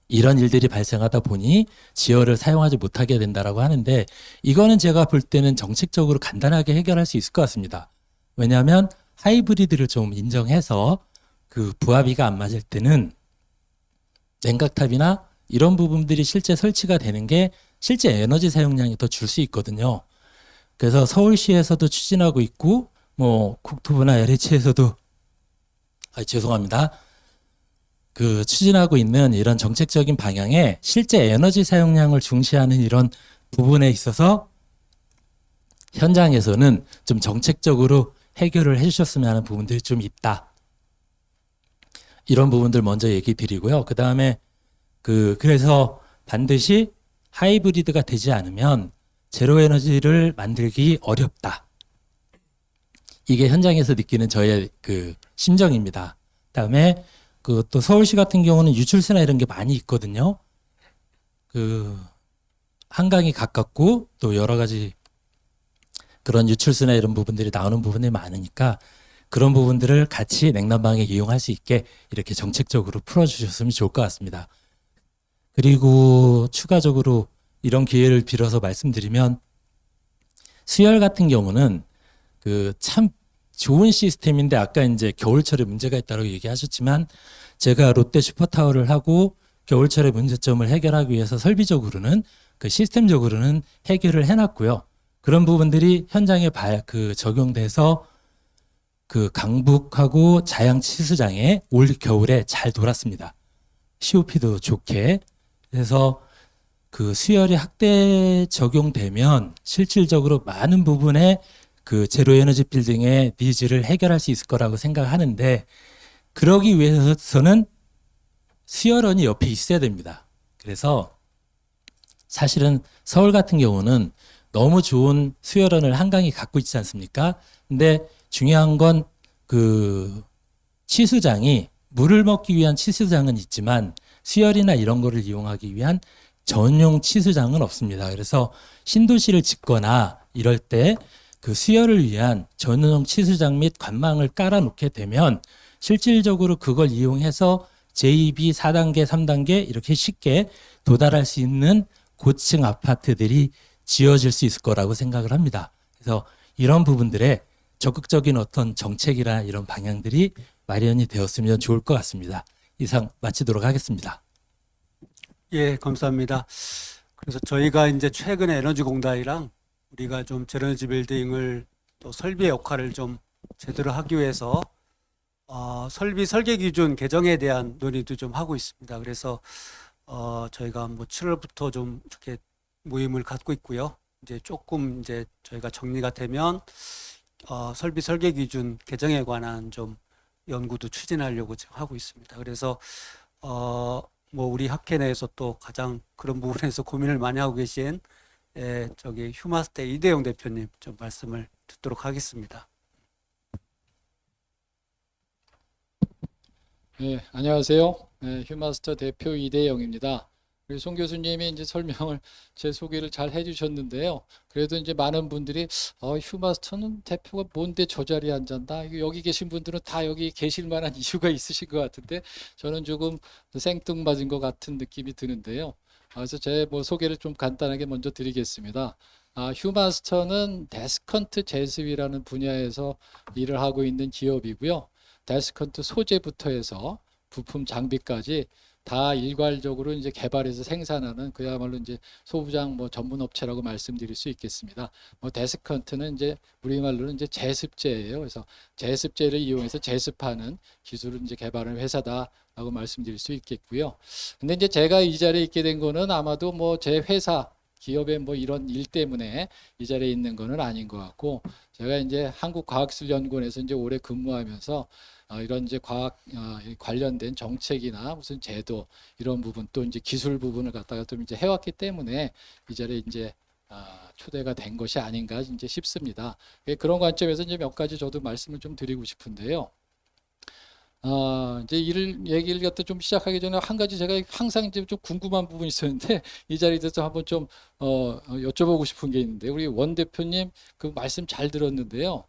이런 일들이 발생하다 보니 지열을 사용하지 못하게 된다라고 하는데 이거는 제가 볼 때는 정책적으로 간단하게 해결할 수 있을 것 같습니다. 왜냐하면 하이브리드를 좀 인정해서 그 부하비가 안 맞을 때는 냉각탑이나 이런 부분들이 실제 설치가 되는 게 실제 에너지 사용량이 더 줄 수 있거든요. 그래서 서울시에서도 추진하고 있고 뭐 국토부나 LH에서도 죄송합니다. 그 추진하고 있는 이런 정책적인 방향에 실제 에너지 사용량을 중시하는 이런 부분에 있어서 현장에서는 좀 정책적으로 해결을 해주셨으면 하는 부분들이 좀 있다. 이런 부분들 먼저 얘기 드리고요. 그 다음에 그래서 반드시 하이브리드가 되지 않으면 제로 에너지를 만들기 어렵다. 이게 현장에서 느끼는 저의 그 심정입니다. 그다음에 그 또 서울시 같은 경우는 유출세나 이런 게 많이 있거든요. 그 한강이 가깝고 또 여러 가지 그런 유출세나 이런 부분들이 나오는 부분이 많으니까 그런 부분들을 같이 냉난방에 이용할 수 있게 이렇게 정책적으로 풀어주셨으면 좋을 것 같습니다. 그리고 추가적으로 이런 기회를 빌어서 말씀드리면 수열 같은 경우는 그 참 좋은 시스템인데 아까 이제 겨울철에 문제가 있다고 얘기하셨지만 제가 롯데 슈퍼타워를 하고 겨울철의 문제점을 해결하기 위해서 설비적으로는 그 시스템적으로는 해결을 해놨고요. 그런 부분들이 현장에 적용돼서 그 강북하고 자양 치수장에 올 겨울에 잘 돌았습니다. COP도 좋게. 그래서 그 수열이 확대 적용되면 실질적으로 많은 부분에 그 제로 에너지 빌딩의 니즈를 해결할 수 있을 거라고 생각하는데 그러기 위해서는 수열원이 옆에 있어야 됩니다. 그래서 사실은 서울 같은 경우는 너무 좋은 수열원을 한강이 갖고 있지 않습니까? 근데 중요한 건 그 치수장이 물을 먹기 위한 치수장은 있지만 수열이나 이런 거를 이용하기 위한 전용 치수장은 없습니다. 그래서 신도시를 짓거나 이럴 때 그 수열을 위한 전용 치수장 및 관망을 깔아놓게 되면 실질적으로 그걸 이용해서 제2B 4단계, 3단계 이렇게 쉽게 도달할 수 있는 고층 아파트들이 지어질 수 있을 거라고 생각을 합니다. 그래서 이런 부분들에 적극적인 어떤 정책이나 이런 방향들이 마련이 되었으면 좋을 것 같습니다. 이상 마치도록 하겠습니다. 예, 감사합니다. 그래서 저희가 이제 최근에 에너지공단이랑 우리가 좀 제로에너지 빌딩을 또 설비의 역할을 좀 제대로 하기 위해서 설비 설계 기준 개정에 대한 논의도 좀 하고 있습니다. 그래서 저희가 뭐 7월부터 좀 이렇게 모임을 갖고 있고요. 이제 조금 이제 저희가 정리가 되면 설비 설계 기준 개정에 관한 좀 연구도 추진하려고 지금 하고 있습니다. 그래서 뭐 우리 학회 내에서 또 가장 그런 부분에서 고민을 많이 하고 계신 저기 휴마스테 이대영 대표님 좀 말씀을 듣도록 하겠습니다. 네, 안녕하세요. 네, 휴마스터 대표 이대영입니다. 우리 송 교수님이 이제 설명을 제 소개를 잘 해주셨는데요. 그래도 이제 많은 분들이 휴마스터는 대표가 뭔데 저 자리에 앉았나? 여기 계신 분들은 다 여기 계실 만한 이유가 있으신 것 같은데 저는 조금 생뚱맞은 것 같은 느낌이 드는데요. 그래서 제 뭐 소개를 좀 간단하게 먼저 드리겠습니다. 휴마스터는 데스컨트 제습이라는 분야에서 일을 하고 있는 기업이고요. 데스컨트 소재부터 해서 부품 장비까지 다 일괄적으로 이제 개발해서 생산하는 그야말로 이제 소부장 뭐 전문 업체라고 말씀드릴 수 있겠습니다. 뭐 데스컨트는 이제 우리말로는 이제 제습제예요. 그래서 제습제를 이용해서 제습하는 기술을 이제 개발하는 회사다라고 말씀드릴 수 있겠고요. 근데 이제 제가 이 자리에 있게 된 거는 아마도 뭐 제 회사 기업의 뭐 이런 일 때문에 이 자리에 있는 거는 아닌 것 같고 제가 이제 한국과학기술연구원에서 이제 오래 근무하면서 이런 이제 과학 관련된 정책이나 무슨 제도 이런 부분 또 이제 기술 부분을 갖다가 좀 이제 해왔기 때문에 이 자리에 이제 초대가 된 것이 아닌가 이제 싶습니다. 그런 관점에서 이제 몇 가지 저도 말씀을 좀 드리고 싶은데요. 이제 얘기를 갖다 좀 시작하기 전에 한 가지 제가 항상 이제 좀 궁금한 부분이 있었는데 이 자리에서 한번 좀 여쭤보고 싶은 게 있는데 우리 원 대표님 그 말씀 잘 들었는데요.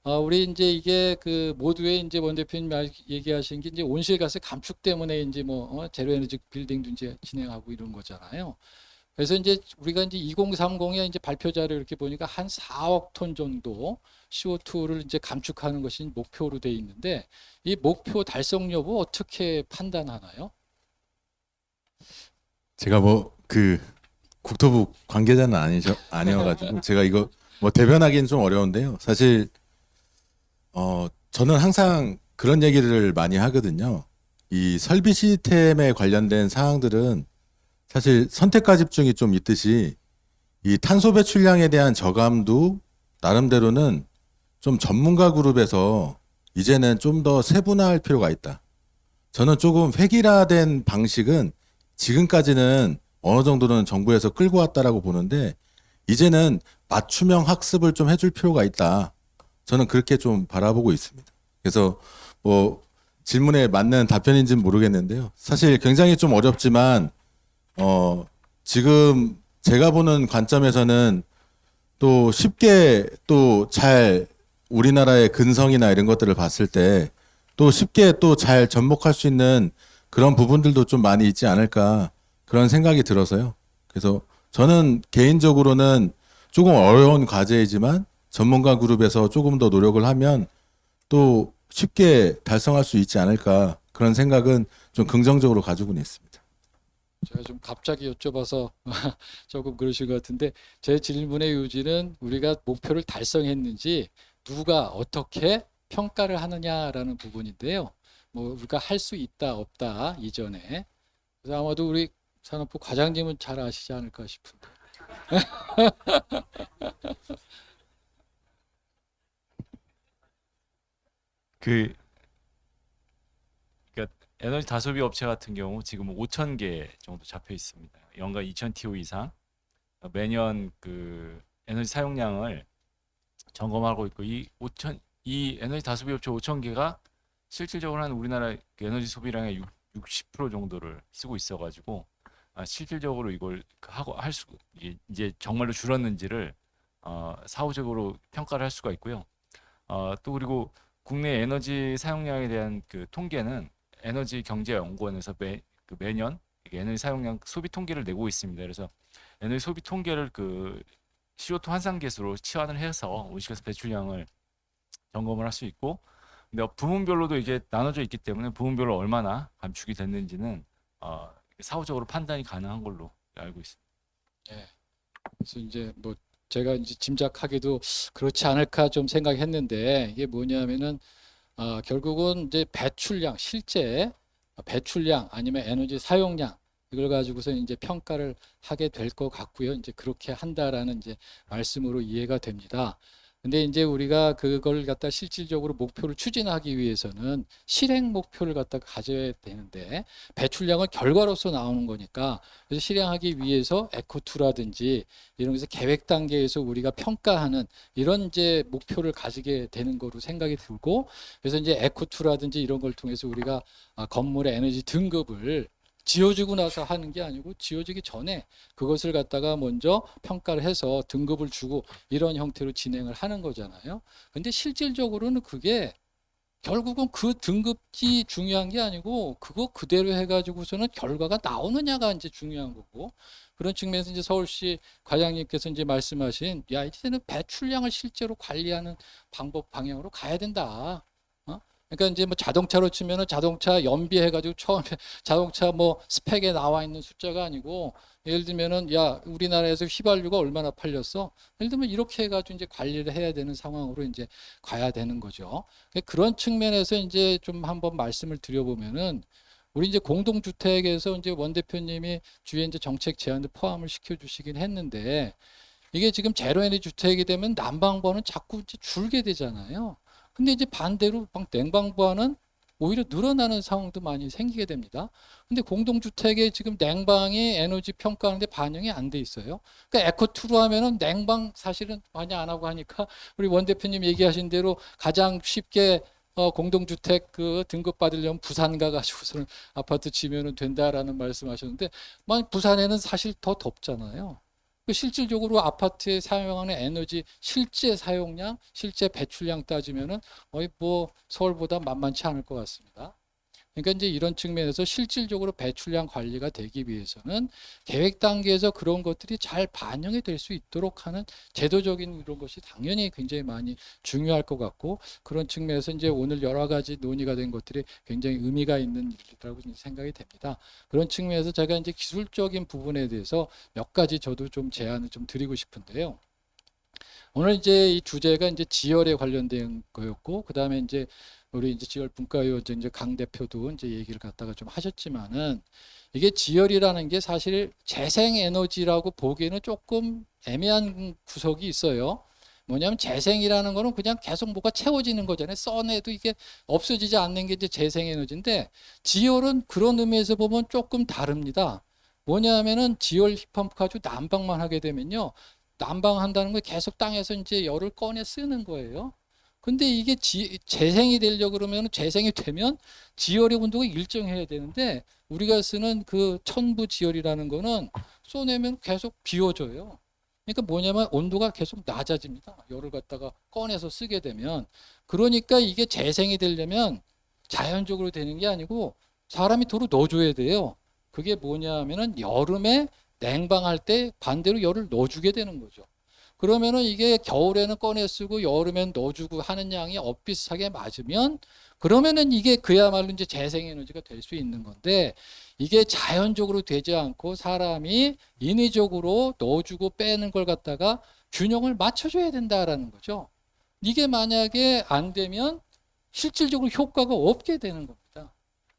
우리 이제 이게 그 모두의 이제 원 대표님 얘기하신 게 이제 온실가스 감축 때문에 이제 뭐 제로 에너지 빌딩도 이제 진행하고 이런 거잖아요. 그래서 이제 우리가 이제 2030에 이제 발표 자료 이렇게 보니까 한 4억 톤 정도 CO2를 이제 감축하는 것이 목표로 돼 있는데 이 목표 달성 여부 어떻게 판단하나요? 제가 뭐 그 국토부 관계자는 아니어가지고 제가 이거 뭐 대변하기는 좀 어려운데요. 사실 저는 항상 그런 얘기를 많이 하거든요. 이 설비 시스템에 관련된 사항들은 사실 선택과 집중이 좀 있듯이 이 탄소 배출량에 대한 저감도 나름대로는 좀 전문가 그룹에서 이제는 좀 더 세분화할 필요가 있다. 저는 조금 획일화된 방식은 지금까지는 어느 정도는 정부에서 끌고 왔다라고 보는데 이제는 맞춤형 학습을 좀 해줄 필요가 있다. 저는 그렇게 좀 바라보고 있습니다. 그래서 뭐 질문에 맞는 답변인지는 모르겠는데요. 사실 굉장히 좀 어렵지만 지금 제가 보는 관점에서는 또 쉽게 또 잘 우리나라의 근성이나 이런 것들을 봤을 때 또 쉽게 또 잘 접목할 수 있는 그런 부분들도 좀 많이 있지 않을까 그런 생각이 들어서요. 그래서 저는 개인적으로는 조금 어려운 과제이지만 전문가 그룹에서 조금 더 노력을 하면 또 쉽게 달성할 수 있지 않을까 그런 생각은 좀 긍정적으로 가지고는 있습니다. 제가 좀 갑자기 여쭤봐서 조금 그러신 것 같은데 제 질문의 요지는 우리가 목표를 달성했는지 누가 어떻게 평가를 하느냐라는 부분인데요. 뭐 우리가 할 수 있다 없다 이전에 그래서 아마도 우리 산업부 과장님은 잘 아시지 않을까 싶은데. 그 그러니까 에너지 다소비 업체 같은 경우 지금 5,000개 정도 잡혀 있습니다. 연간 2,000TO 이상 매년 그 에너지 사용량을 점검하고 있고 이 에너지 다소비 업체 5,000개가 실질적으로 한 우리나라 그 에너지 소비량의 60% 정도를 쓰고 있어가지고 실질적으로 이걸 하고 이제 정말로 줄었는지를 사후적으로 평가를 할 수가 있고요. 또 그리고 국내 에너지 사용량에 대한 그 통계는 에너지경제연구원에서 매년 에너지 사용량 소비 통계를 내고 있습니다. 그래서 에너지 소비 통계를 그 CO2 환산계수로 치환을 해서 온실가스 배출량을 점검을 할 수 있고, 근데 부문별로도 이게 나눠져 있기 때문에 부문별로 얼마나 감축이 됐는지는 사후적으로 판단이 가능한 걸로 알고 있습니다. 예. 그래서 이제 뭐 제가 이제 짐작하기도 그렇지 않을까 좀 생각했는데 이게 뭐냐면은 결국은 이제 배출량 실제 배출량 아니면 에너지 사용량 이걸 가지고서 이제 평가를 하게 될 것 같고요. 이제 그렇게 한다라는 이제 말씀으로 이해가 됩니다. 근데 이제 우리가 그걸 갖다 실질적으로 목표를 추진하기 위해서는 실행 목표를 갖다 가져야 되는데 배출량은 결과로서 나오는 거니까 그래서 실행하기 위해서 에코2라든지 이런 것에서 계획 단계에서 우리가 평가하는 이런 이제 목표를 가지게 되는 거로 생각이 들고 그래서 이제 에코2라든지 이런 걸 통해서 우리가 건물의 에너지 등급을 지어지고 나서 하는 게 아니고 지어지기 전에 그것을 갖다가 먼저 평가를 해서 등급을 주고 이런 형태로 진행을 하는 거잖아요. 근데 실질적으로는 그게 결국은 그 등급이 중요한 게 아니고 그거 그대로 해가지고서는 결과가 나오느냐가 이제 중요한 거고 그런 측면에서 이제 서울시 과장님께서 이제 말씀하신 야 이제는 배출량을 실제로 관리하는 방법 방향으로 가야 된다. 그러니까 이제 뭐 자동차로 치면은 자동차 연비해가지고 처음에 자동차 뭐 스펙에 나와 있는 숫자가 아니고 예를 들면은 야 우리나라에서 휘발유가 얼마나 팔렸어? 예를 들면 이렇게 해가지고 이제 관리를 해야 되는 상황으로 이제 가야 되는 거죠. 그런 측면에서 이제 좀 한번 말씀을 드려보면은 우리 이제 공동주택에서 이제 원 대표님이 주위에 이제 정책 제안을 포함을 시켜주시긴 했는데 이게 지금 제로에너지 주택이 되면 난방번은 자꾸 이제 줄게 되잖아요. 근데 이제 반대로 막 냉방부하는 오히려 늘어나는 상황도 많이 생기게 됩니다. 근데 공동주택에 지금 냉방이 에너지 평가하는데 반영이 안 돼 있어요. 그러니까 에코2로 하면은 냉방 사실은 많이 안 하고 하니까 우리 원 대표님 얘기하신 대로 가장 쉽게 공동주택 그 등급 받으려면 부산 가가지고서는 아파트 지면은 된다라는 말씀하셨는데, 만약 부산에는 사실 더 덥잖아요. 실질적으로 아파트에 사용하는 에너지 실제 사용량, 실제 배출량 따지면은 거의 뭐 서울보다 만만치 않을 것 같습니다. 그러니까 이제 이런 측면에서 실질적으로 배출량 관리가 되기 위해서는 계획 단계에서 그런 것들이 잘 반영이 될 수 있도록 하는 제도적인 이런 것이 당연히 굉장히 많이 중요할 것 같고, 그런 측면에서 이제 오늘 여러 가지 논의가 된 것들이 굉장히 의미가 있는 일이라고 생각이 됩니다. 그런 측면에서 제가 이제 기술적인 부분에 대해서 몇 가지 저도 좀 제안을 좀 드리고 싶은데요. 오늘 이제 이 주제가 이제 지열에 관련된 거였고, 그 다음에 이제 우리 이제 지열 분과위원장 이제 강 대표도 이제 얘기를 갖다가 좀 하셨지만은, 이게 지열이라는 게 사실 재생 에너지라고 보기에는 조금 애매한 구석이 있어요. 뭐냐면 재생이라는 거는 그냥 계속 뭐가 채워지는 거잖아요. 써내도 이게 없어지지 않는 게 이제 재생 에너지인데, 지열은 그런 의미에서 보면 조금 다릅니다. 뭐냐면은 지열 힙펌프 가지고 난방만 하게 되면요, 난방한다는 거 계속 땅에서 이제 열을 꺼내 쓰는 거예요. 근데 이게 재생이 되려고 그러면, 재생이 되면 지열의 온도가 일정해야 되는데, 우리가 쓰는 그 천부 지열이라는 거는 쏘내면 계속 비워져요. 그러니까 뭐냐면 온도가 계속 낮아집니다. 열을 갖다가 꺼내서 쓰게 되면. 그러니까 이게 재생이 되려면 자연적으로 되는 게 아니고 사람이 도로 넣어줘야 돼요. 그게 뭐냐 하면은 여름에 냉방할 때 반대로 열을 넣어주게 되는 거죠. 그러면은 이게 겨울에는 꺼내 쓰고 여름엔 넣어주고 하는 양이 엇비슷하게 맞으면, 그러면은 이게 그야말로 이제 재생에너지가 될 수 있는 건데, 이게 자연적으로 되지 않고 사람이 인위적으로 넣어주고 빼는 걸 갖다가 균형을 맞춰줘야 된다라는 거죠. 이게 만약에 안 되면 실질적으로 효과가 없게 되는 겁니다.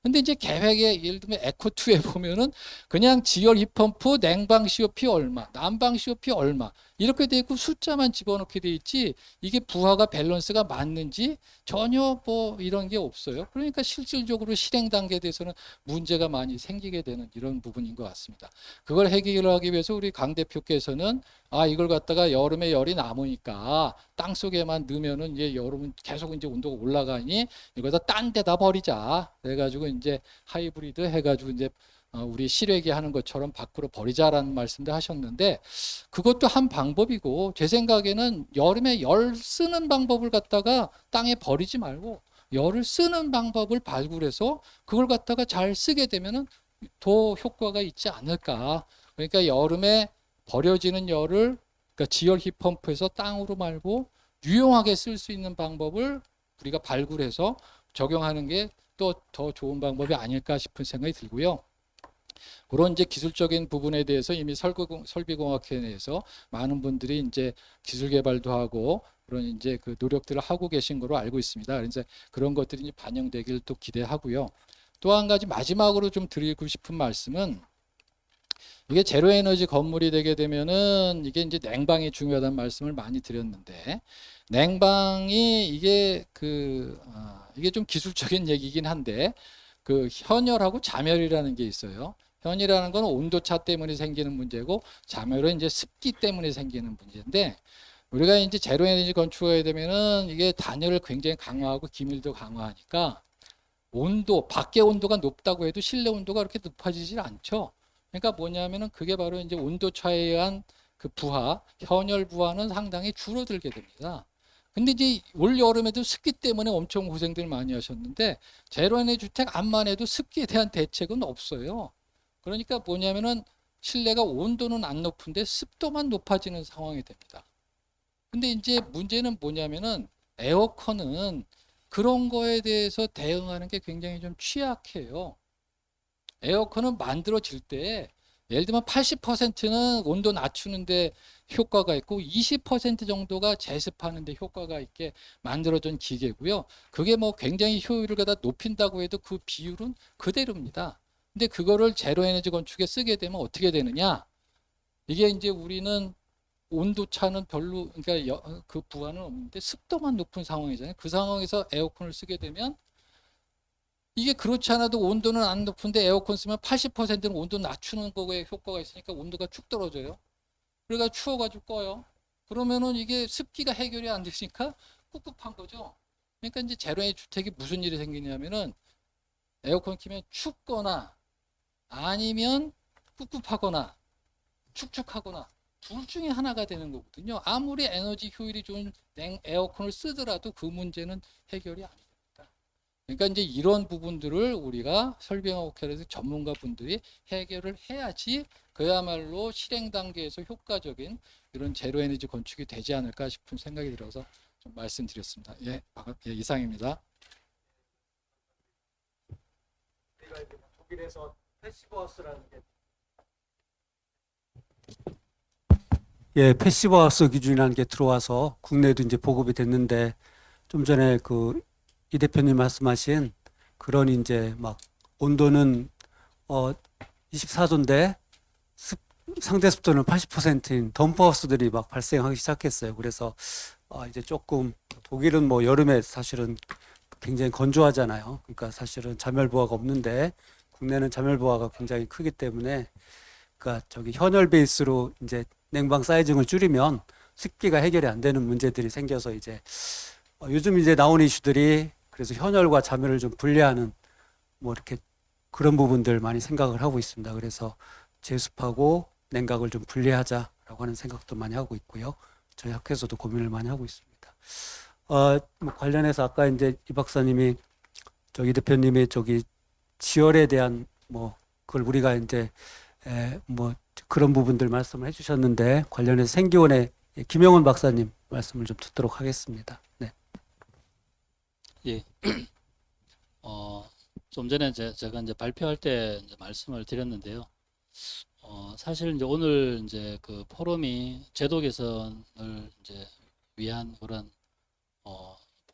근데 이제 계획에 예를 들면 에코2에 보면은 그냥 지열 힙펌프 냉방 COP 얼마, 난방 COP 얼마 이렇게 돼 있고 숫자만 집어넣게 돼 있지, 이게 부하가 밸런스가 맞는지 전혀 뭐 이런 게 없어요. 그러니까 실질적으로 실행 단계에 대해서는 문제가 많이 생기게 되는 이런 부분인 것 같습니다. 그걸 해결하기 위해서 우리 강 대표께서는 이걸 갖다가 여름에 열이 남으니까 땅 속에만 넣으면은 이제 여름은 계속 이제 온도가 올라가니 이거다 딴 데다 버리자. 그래가지고 이제 하이브리드 해가지고 이제 우리 실외기 하는 것처럼 밖으로 버리자라는 말씀도 하셨는데, 그것도 한 방법이고, 제 생각에는 여름에 열 쓰는 방법을 갖다가 땅에 버리지 말고 열을 쓰는 방법을 발굴해서 그걸 갖다가 잘 쓰게 되면은 더 효과가 있지 않을까. 그러니까 여름에 버려지는 열을, 그러니까 지열 힙펌프에서 땅으로 말고 유용하게 쓸 수 있는 방법을 우리가 발굴해서 적용하는 게 또 더 좋은 방법이 아닐까 싶은 생각이 들고요. 그런 이제 기술적인 부분에 대해서 이미 설비공학회에서 많은 분들이 이제 기술 개발도 하고 그런 이제 그 노력들을 하고 계신 거로 알고 있습니다. 그래서 그런 것들이 이제 반영되기를 또 기대하고요. 또 한 가지 마지막으로 좀 드리고 싶은 말씀은, 이게 제로 에너지 건물이 되게 되면은 이게 이제 냉방이 중요하다는 말씀을 많이 드렸는데, 냉방이 이게 이게 좀 기술적인 얘기긴 한데, 그 현열하고 자멸이라는 게 있어요. 현이라는 건 온도차 때문에 생기는 문제고, 자멸은 이제 습기 때문에 생기는 문제인데, 우리가 이제 제로 에너지 건축하게 되면은 이게 단열을 굉장히 강화하고 기밀도 강화하니까 온도, 밖의 온도가 높다고 해도 실내 온도가 그렇게 높아지질 않죠. 그러니까 뭐냐면은 그게 바로 이제 온도 차에 의한 그 부하, 현열 부하는 상당히 줄어들게 됩니다. 근데 이제 올 여름에도 습기 때문에 엄청 고생들 많이 하셨는데, 제로에너지 주택 안만 해도 습기에 대한 대책은 없어요. 그러니까 뭐냐면은 실내가 온도는 안 높은데 습도만 높아지는 상황이 됩니다. 근데 이제 문제는 뭐냐면은 에어컨은 그런 거에 대해서 대응하는 게 굉장히 좀 취약해요. 에어컨은 만들어질 때 예를 들면 80%는 온도 낮추는데 효과가 있고 20% 정도가 제습하는데 효과가 있게 만들어진 기계고요. 그게 뭐 굉장히 효율을 갖다 높인다고 해도 그 비율은 그대로입니다. 근데 그거를 제로 에너지 건축에 쓰게 되면 어떻게 되느냐? 이게 이제 우리는 온도 차는 별로, 그러니까 그 부하는 없는데 습도만 높은 상황이잖아요. 그 상황에서 에어컨을 쓰게 되면 이게 그렇지 않아도 온도는 안 높은데 에어컨 쓰면 80%는 온도 낮추는 거에 효과가 있으니까 온도가 축 떨어져요. 그러니까 추워가지고 꺼요. 그러면은 이게 습기가 해결이 안 되니까 꿉꿉한 거죠. 그러니까 이제 제로에너지 주택이 무슨 일이 생기냐면은 에어컨 키면 춥거나 아니면 꿉꿉하거나 축축하거나 둘 중에 하나가 되는 거거든요. 아무리 에너지 효율이 좋은 에어컨을 쓰더라도 그 문제는 해결이 안 됩니다. 그러니까 이제 이런 부분들을 우리가 설비공학회에서 전문가 분들이 해결을 해야지 그야말로 실행 단계에서 효과적인 이런 제로 에너지 건축이 되지 않을까 싶은 생각이 들어서 좀 말씀드렸습니다. 예, 이상입니다. 우리가 이제 독일에서 패시브하우스라는 게 패시브하우스 기준이라는 게 들어와서 국내에도 이제 보급이 됐는데 좀 전에 그 이 대표님 말씀하신 그런 이제 막 온도는 24도인데 상대 습도는 80%인 덤프하우스들이 막 발생하기 시작했어요. 그래서 이제 조금 독일은 뭐 여름에 사실은 굉장히 건조하잖아요. 그러니까 사실은 자멸 부하가 없는데 국내는 자멸 부하가 굉장히 크기 때문에 그러니까 저기 현열 베이스로 이제 냉방 사이징을 줄이면 습기가 해결이 안 되는 문제들이 생겨서 이제 요즘 이제 나오는 이슈들이 그래서 현열과 자멸을 좀 분리하는 뭐 이렇게 그런 부분들 많이 생각을 하고 있습니다. 그래서 제습하고 냉각을 좀 분리하자라고 하는 생각도 많이 하고 있고요. 저희 학회에서도 고민을 많이 하고 있습니다. 뭐 관련해서 아까 이제 이 박사님이 저기 대표님이 저기 지열에 대한 뭐 그걸 우리가 이제 뭐 그런 부분들 말씀을 해주셨는데 관련해서 생기원의 김영원 박사님 말씀을 좀 듣도록 하겠습니다. 네. 예. 좀 전에 제가 이제 발표할 때 이제 말씀을 드렸는데요. 사실 이제 오늘 이제 그 포럼이 제도 개선을 이제 위한 그런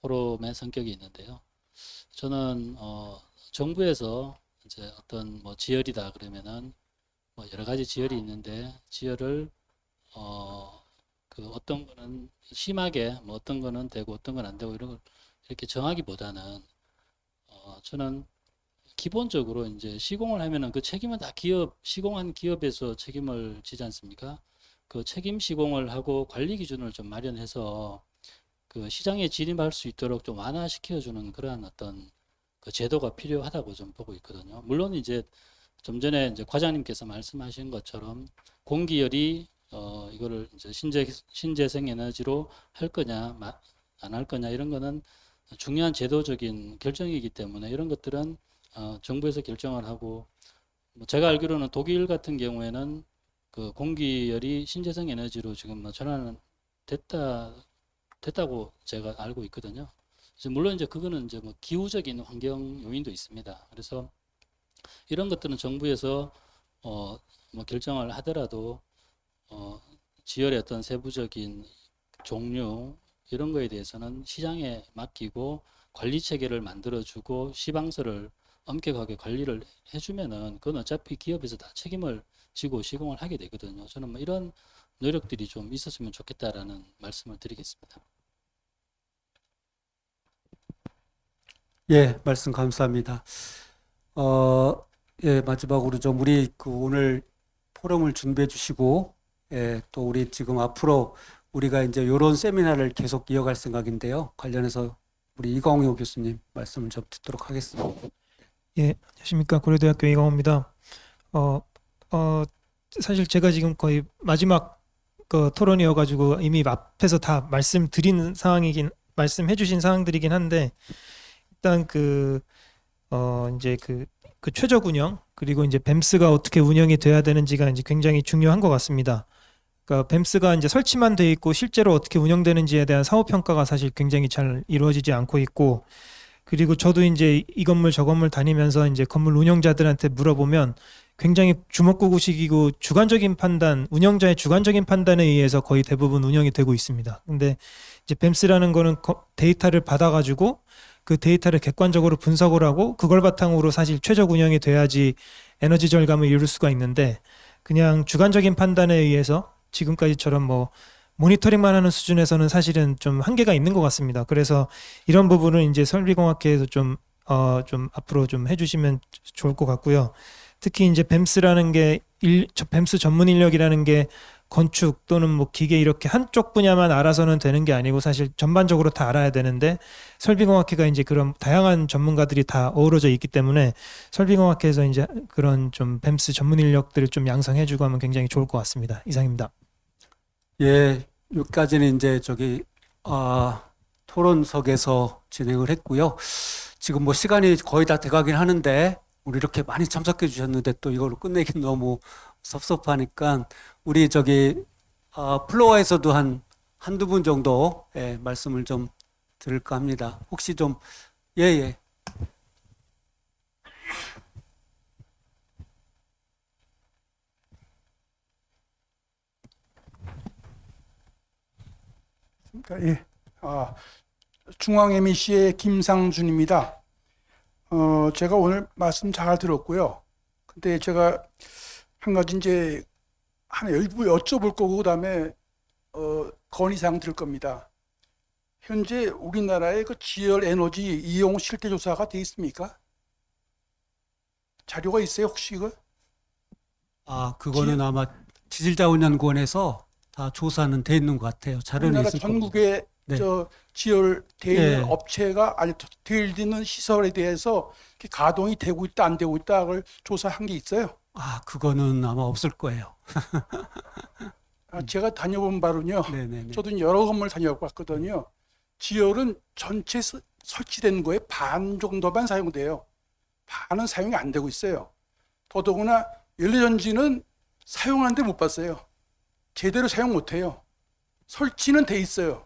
포럼의 성격이 있는데요. 저는 정부에서 이제 어떤 뭐 지열이다 그러면은 뭐 여러 가지 지열이 있는데 지열을 그 어떤 거는 심하게 뭐 어떤 거는 되고 어떤 건 안 되고 이런 걸 이렇게 정하기보다는 저는 기본적으로 이제 시공을 하면은 그 책임은 다 시공한 기업에서 책임을 지지 않습니까? 그 책임 시공을 하고 관리 기준을 좀 마련해서 그 시장에 진입할 수 있도록 좀 완화시켜주는 그러한 어떤 그 제도가 필요하다고 좀 보고 있거든요. 물론 이제 좀 전에 이제 과장님께서 말씀하신 것처럼 공기열이 이거를 이제 신재생 에너지로 할 거냐 안 할 거냐 이런 거는 중요한 제도적인 결정이기 때문에 이런 것들은 정부에서 결정을 하고 뭐 제가 알기로는 독일 같은 경우에는 그 공기열이 신재생 에너지로 지금 뭐 전환은 됐다고 제가 알고 있거든요. 물론 이제 그거는 이제 뭐 기후적인 환경 요인도 있습니다. 그래서 이런 것들은 정부에서 뭐 결정을 하더라도 지열의 어떤 세부적인 종류 이런 거에 대해서는 시장에 맡기고 관리 체계를 만들어주고 시방서를 엄격하게 관리를 해주면은 그건 어차피 기업에서 다 책임을 지고 시공을 하게 되거든요. 저는 뭐 이런 노력들이 좀 있었으면 좋겠다라는 말씀을 드리겠습니다. 예, 말씀 감사합니다. 예, 마지막으로 좀 우리 그 오늘 포럼을 준비해 주시고, 예, 또 우리 지금 앞으로 우리가 이제 이런 세미나를 계속 이어갈 생각인데요. 관련해서 우리 이광호 교수님 말씀을 좀 듣도록 하겠습니다. 예, 안녕하십니까. 고려대학교 이광호입니다. 사실 제가 지금 거의 마지막 그 토론이어가지고 이미 앞에서 다 말씀드린 상황이긴, 말씀해주신 상황들이긴 한데, 일단 이제 그 최적 운영, 그리고 이제 뱀스가 어떻게 운영이 돼야 되는지가 이제 굉장히 중요한 것 같습니다. 그러니까 뱀스가 이제 설치만 돼 있고 실제로 어떻게 운영되는지에 대한 사후 평가가 사실 굉장히 잘 이루어지지 않고 있고, 그리고 저도 이제 이 건물 저 건물 다니면서 이제 건물 운영자들한테 물어보면 굉장히 주먹구구식이고 주관적인 판단, 운영자의 주관적인 판단에 의해서 거의 대부분 운영이 되고 있습니다. 근데 이제 뱀스라는 거는 데이터를 받아가지고 그 데이터를 객관적으로 분석을 하고 그걸 바탕으로 사실 최적 운영이 돼야지 에너지 절감을 이룰 수가 있는데, 그냥 주관적인 판단에 의해서 지금까지처럼 뭐 모니터링만 하는 수준에서는 사실은 좀 한계가 있는 것 같습니다. 그래서 이런 부분은 이제 설비공학회에서 좀 앞으로 좀 해주시면 좋을 것 같고요. 특히 이제 뱀스라는 게 뱀스 전문 인력이라는 게 건축 또는 뭐 기계 이렇게 한쪽 분야만 알아서는 되는 게 아니고 사실 전반적으로 다 알아야 되는데, 설비공학회가 이제 그런 다양한 전문가들이 다 어우러져 있기 때문에 설비공학회에서 이제 그런 좀 뱀스 전문 인력들을 좀 양성해주고 하면 굉장히 좋을 것 같습니다. 이상입니다. 예, 여기까지는 이제 토론석에서 진행을 했고요. 지금 뭐 시간이 거의 다 돼가긴 하는데 우리 이렇게 많이 참석해 주셨는데 또 이걸로 끝내긴 너무 섭섭하니까 우리 플로어에서도 한두 분 정도 말씀을 좀 들을까 합니다. 혹시 좀 예. 예. 중앙 MEC의 김상준입니다. 제가 오늘 말씀 잘 들었고요. 근데 제가 한 가지 이제 하나 일부 여쭤볼 거고 그다음에 건의사항 드릴 겁니다. 현재 우리나라의 그 지열 에너지 이용 실태 조사가 돼 있습니까? 자료가 있어요, 혹시 이거? 그거는 아마 지질자원연구원에서 다 조사는 돼 있는 것 같아요. 자료는 우리나라 있을 겁니다. 전국에 네. 지열 돼 있는 예. 업체가 아니 돼 있는 시설에 대해서 이렇게 가동이 되고 있다 안 되고 있다를 조사한 게 있어요. 그거는 아마 없을 거예요. 제가 다녀본 바로는요. 네네네. 저도 여러 건물 다녀봤거든요. 지열은 전체 설치된 거에 반 정도만 사용돼요. 반은 사용이 안 되고 있어요. 더더구나 연료전지는 사용하는데 못 봤어요. 제대로 사용 못 해요. 설치는 돼 있어요.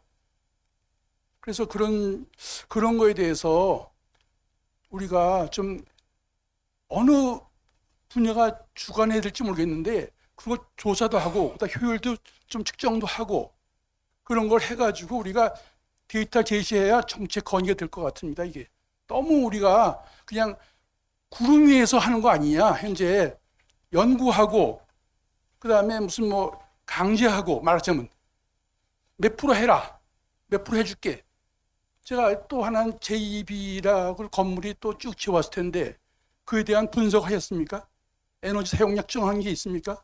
그래서 그런 거에 대해서 우리가 좀 어느 분야가 주관해야 될지 모르겠는데 그걸 조사도 하고 그다음 효율도 좀 측정도 하고 그런 걸 해가지고 우리가 데이터 제시해야 정책 건의가 될 것 같습니다. 이게 너무 우리가 그냥 구름 위에서 하는 거 아니냐. 현재 연구하고 그다음에 무슨 뭐 강제하고 말하자면 몇 프로 해라. 몇 프로 해줄게. 제가 또 하나는 JEB라고 건물이 또 쭉 지어왔을 텐데 그에 대한 분석하셨습니까? 에너지 사용량 정한 게 있습니까?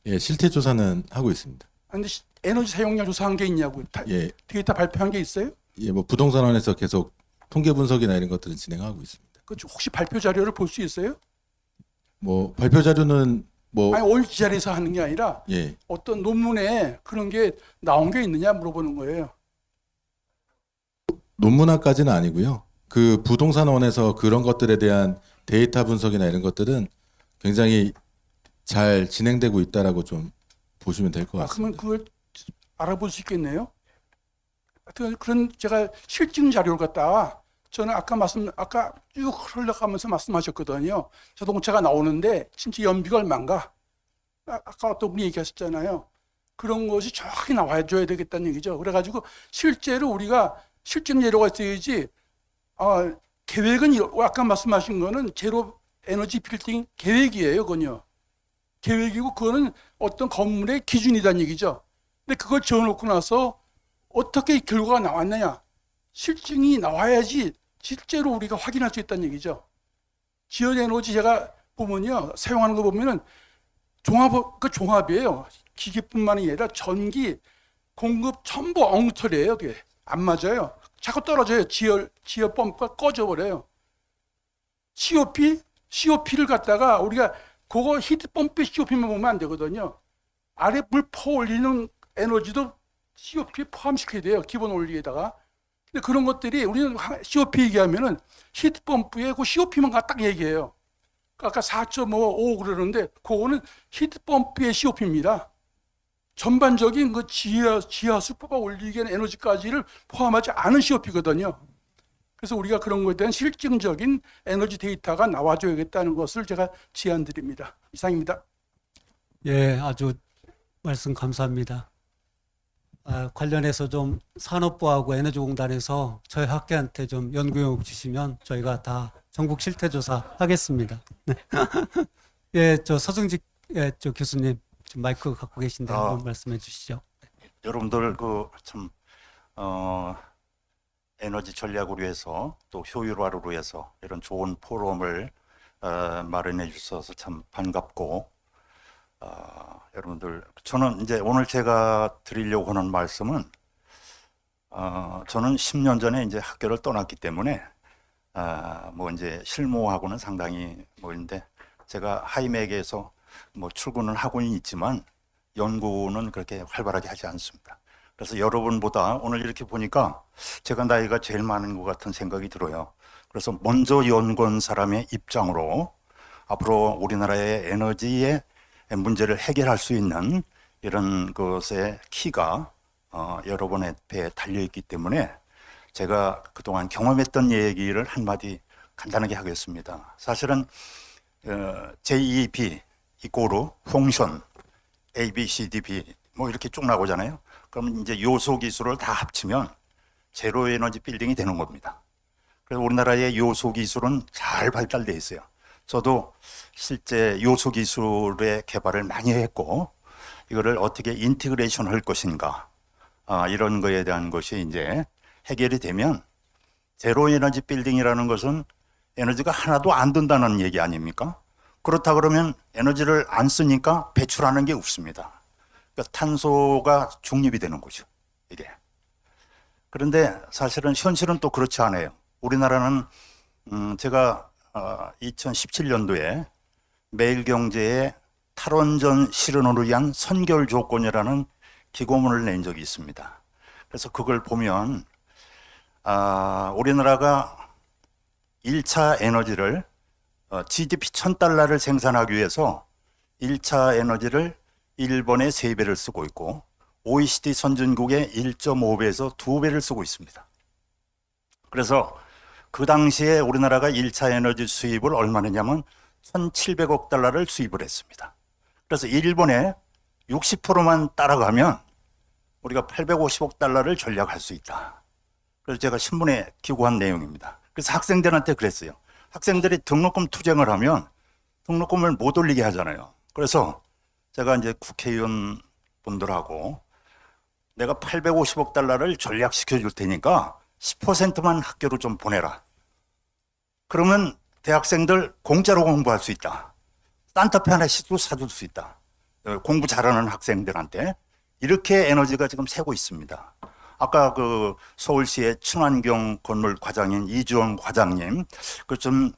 예, 실태 조사는 하고 있습니다. 근데 에너지 사용량 조사한 게 있냐고 예, 데이터 발표한 게 있어요? 예, 뭐 부동산원에서 계속 통계 분석이나 이런 것들은 진행하고 있습니다. 그 혹시 발표 자료를 볼 수 있어요? 뭐 발표 자료는 뭐 아니 오늘 이 자리에서 하는 게 아니라 예, 어떤 논문에 그런 게 나온 게 있느냐 물어보는 거예요. 논문화까지는 아니고요. 그 부동산원에서 그런 것들에 대한 데이터 분석이나 이런 것들은 굉장히 잘 진행되고 있다라고 좀 보시면 될 것 그러면 같습니다. 그걸 알아볼 수 있겠네요. 하여튼 그런 제가 실증 자료를 갖다가 저는 아까 쭉 흘러가면서 말씀하셨거든요. 자동차가 나오는데 진짜 연비가 얼마인가? 아까 어떤 분이 얘기하셨잖아요. 그런 것이 정확히 나와줘야 되겠다는 얘기죠. 그래가지고 실제로 우리가 실증 재료가 있어야지. 계획은 아까 말씀하신 거는 제로 에너지 빌딩 계획이에요, 그건요. 계획이고 그거는 어떤 건물의 기준이란 얘기죠. 근데 그걸 지어놓고 나서 어떻게 결과가 나왔느냐? 실증이 나와야지 실제로 우리가 확인할 수 있다는 얘기죠. 지연 에너지 제가 보면요, 사용하는 거 보면은 종합이에요. 기계뿐만이 아니라 전기, 공급 전부 엉터리예요. 그게 안 맞아요. 자꾸 떨어져요. 지열 펌프가 꺼져버려요. COP를 갖다가 우리가 그거 히트펌프의 COP만 보면 안 되거든요. 아래 물 퍼올리는 에너지도 COP에 포함시켜야 돼요. 기본 원리에다가. 근데 그런 것들이 우리는 COP 얘기하면은 히트펌프에 그 COP만 딱 얘기해요. 아까 4.5 그러는데 그거는 히트펌프의 COP입니다. 전반적인 그 지하수 뽑아 올리기 위한 에너지까지를 포함하지 않은 COP거든요. 그래서 우리가 그런 것에 대한 실증적인 에너지 데이터가 나와줘야겠다는 것을 제가 제안드립니다. 이상입니다. 예, 아주 말씀 감사합니다. 관련해서 좀 산업부하고 에너지공단에서 저희 학계한테 좀 연구용역 주시면 저희가 다 전국 실태조사 하겠습니다. 네. 예, 서승직 교수님 지금 마이크 갖고 계신데 한번 말씀해 주시죠. 여러분들 에너지 전략을 위해서 또 효율화를 위해서 이런 좋은 포럼을 마련해 주셔서 참 반갑고 여러분들 저는 이제 오늘 제가 드리려고 하는 말씀은 저는 10년 전에 이제 학교를 떠났기 때문에 뭐 이제 실무하고는 상당히 뭐인데 제가 하이맥에서 뭐 출근을 하고는 있지만 연구는 그렇게 활발하게 하지 않습니다. 그래서 여러분보다 오늘 이렇게 보니까 제가 나이가 제일 많은 것 같은 생각이 들어요. 그래서 먼저 연구한 사람의 입장으로 앞으로 우리나라의 에너지의 문제를 해결할 수 있는 이런 것의 키가 여러분의 배에 달려있기 때문에 제가 그동안 경험했던 얘기를 한마디 간단하게 하겠습니다. 사실은 JEP 이꼬르 펑션 A, B, C, D, B 뭐 이렇게 쭉 나오잖아요. 그럼 이제 요소 기술을 다 합치면 제로 에너지 빌딩이 되는 겁니다. 그래서 우리나라의 요소 기술은 잘 발달돼 있어요. 저도 실제 요소 기술의 개발을 많이 했고 이거를 어떻게 인티그레이션 할 것인가 이런 거에 대한 것이 이제 해결이 되면 제로 에너지 빌딩이라는 것은 에너지가 하나도 안 든다는 얘기 아닙니까? 그렇다 그러면 에너지를 안 쓰니까 배출하는 게 없습니다. 그러니까 탄소가 중립이 되는 거죠, 이게. 그런데 사실은 현실은 또 그렇지 않아요. 우리나라는 제가 2017년도에 매일경제에 탈원전 실현을 위한 선결 조건이라는 기고문을 낸 적이 있습니다. 그래서 그걸 보면 우리나라가 1차 에너지를 GDP 1000달러를 생산하기 위해서 1차 에너지를 일본의 3배를 쓰고 있고 OECD 선진국의 1.5배에서 2배를 쓰고 있습니다. 그래서 그 당시에 우리나라가 1차 에너지 수입을 얼마 냈냐면 1,700억 달러를 수입을 했습니다. 그래서 일본의 60%만 따라가면 우리가 850억 달러를 절약할 수 있다. 그래서 제가 신문에 기고한 내용입니다. 그래서 학생들한테 그랬어요. 학생들이 등록금 투쟁을 하면 등록금을 못 올리게 하잖아요. 그래서 제가 이제 국회의원 분들하고 내가 850억 달러를 절약시켜 줄 테니까 10%만 학교로 좀 보내라. 그러면 대학생들 공짜로 공부할 수 있다. 산타페 하나씩도 사줄 수 있다. 공부 잘하는 학생들한테. 이렇게 에너지가 지금 새고 있습니다. 아까 그 서울시의 친환경 건물 과장인 이주원 과장님, 그 좀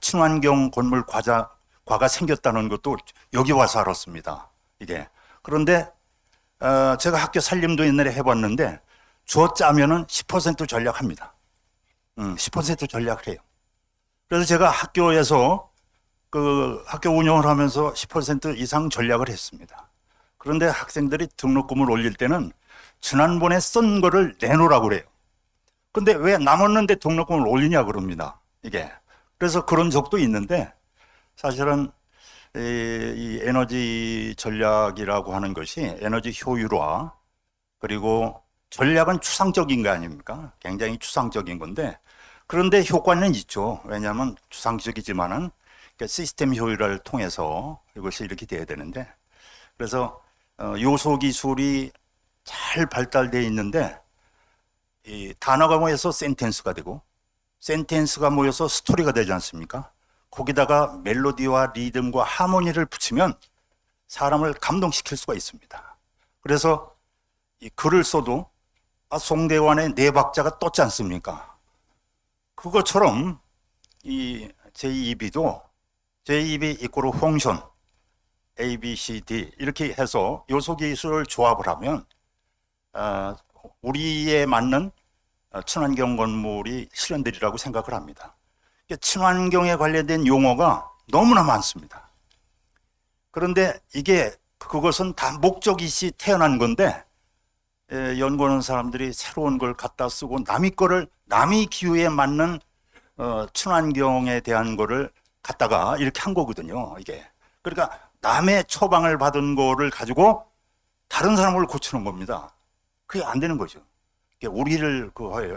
친환경 건물 과가 생겼다는 것도 여기 와서 알았습니다. 이게. 그런데 제가 학교 살림도 옛날에 해봤는데 주어 짜면은 10% 전략합니다. 10% 전략을 해요. 그래서 제가 학교에서 그 학교 운영을 하면서 10% 이상 전략을 했습니다. 그런데 학생들이 등록금을 올릴 때는 지난번에 쓴 거를 내놓으라고 그래요. 근데 왜 남았는데 등록금을 올리냐 그럽니다. 이게. 그래서 그런 적도 있는데 사실은 이 에너지 전략이라고 하는 것이 에너지 효율화 그리고 전략은 추상적인 거 아닙니까? 굉장히 추상적인 건데 그런데 효과는 있죠. 왜냐하면 추상적이지만은 그러니까 시스템 효율화를 통해서 이것이 이렇게 돼야 되는데 그래서 요소 기술이 잘 발달되어 있는데 이 단어가 모여서 센텐스가 되고 센텐스가 모여서 스토리가 되지 않습니까? 거기다가 멜로디와 리듬과 하모니를 붙이면 사람을 감동시킬 수가 있습니다. 그래서 이 글을 써도 송대관의 네 박자가 떴지 않습니까? 그것처럼 이 JEB도 JEB 이꼬르 펑션 A, B, C, D 이렇게 해서 요소 기술을 조합을 하면 우리에 맞는 친환경 건물이 실현되리라고 생각을 합니다. 친환경에 관련된 용어가 너무나 많습니다. 그런데 그것은 다 목적이시 태어난 건데 연구하는 사람들이 새로운 걸 갖다 쓰고 남의 기후에 맞는 친환경에 대한 거를 갖다가 이렇게 한 거거든요. 이게. 그러니까 남의 처방을 받은 거를 가지고 다른 사람을 고치는 겁니다. 그게 안 되는 거죠. 우리를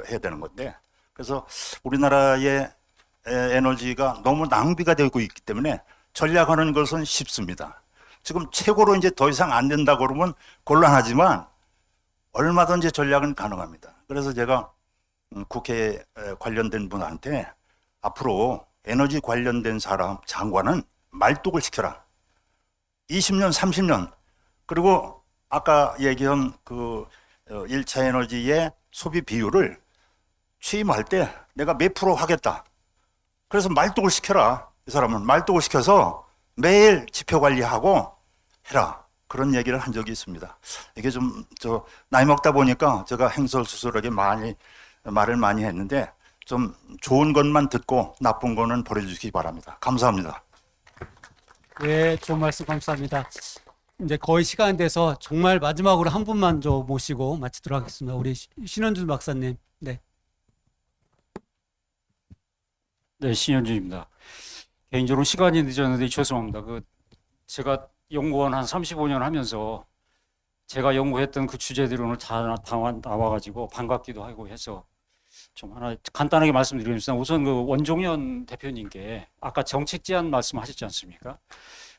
해야 되는 건데. 그래서 우리나라의 에너지가 너무 낭비가 되고 있기 때문에 전략하는 것은 쉽습니다. 지금 최고로 이제 더 이상 안 된다 그러면 곤란하지만 얼마든지 전략은 가능합니다. 그래서 제가 국회 관련된 분한테 앞으로 에너지 관련된 사람 장관은 말뚝을 시켜라. 20년, 30년 그리고 아까 얘기한 그 1차 에너지의 소비 비율을 취임할 때 내가 몇 프로 하겠다. 그래서 말뚝을 시켜라. 이 사람은 말뚝을 시켜서 매일 지표 관리하고 해라. 그런 얘기를 한 적이 있습니다. 이게 좀 나이 먹다 보니까 제가 행설수설하게 말을 많이 했는데 좀 좋은 것만 듣고 나쁜 거는 버려주시기 바랍니다. 감사합니다. 네, 좋은 말씀 감사합니다. 이제 거의 시간 돼서 정말 마지막으로 한 분만 좀 모시고 마치도록 하겠습니다. 우리 신현준 박사님. 네. 네, 신현준입니다. 개인적으로 시간이 늦었는데 죄송합니다. 제가 연구원 한 35년 하면서 제가 연구했던 그 주제들이 오늘 다 나와가지고 반갑기도 하고 해서 좀 하나 간단하게 말씀드리겠습니다. 우선 그 원종현 대표님께 아까 정책 제안 말씀하셨지 않습니까?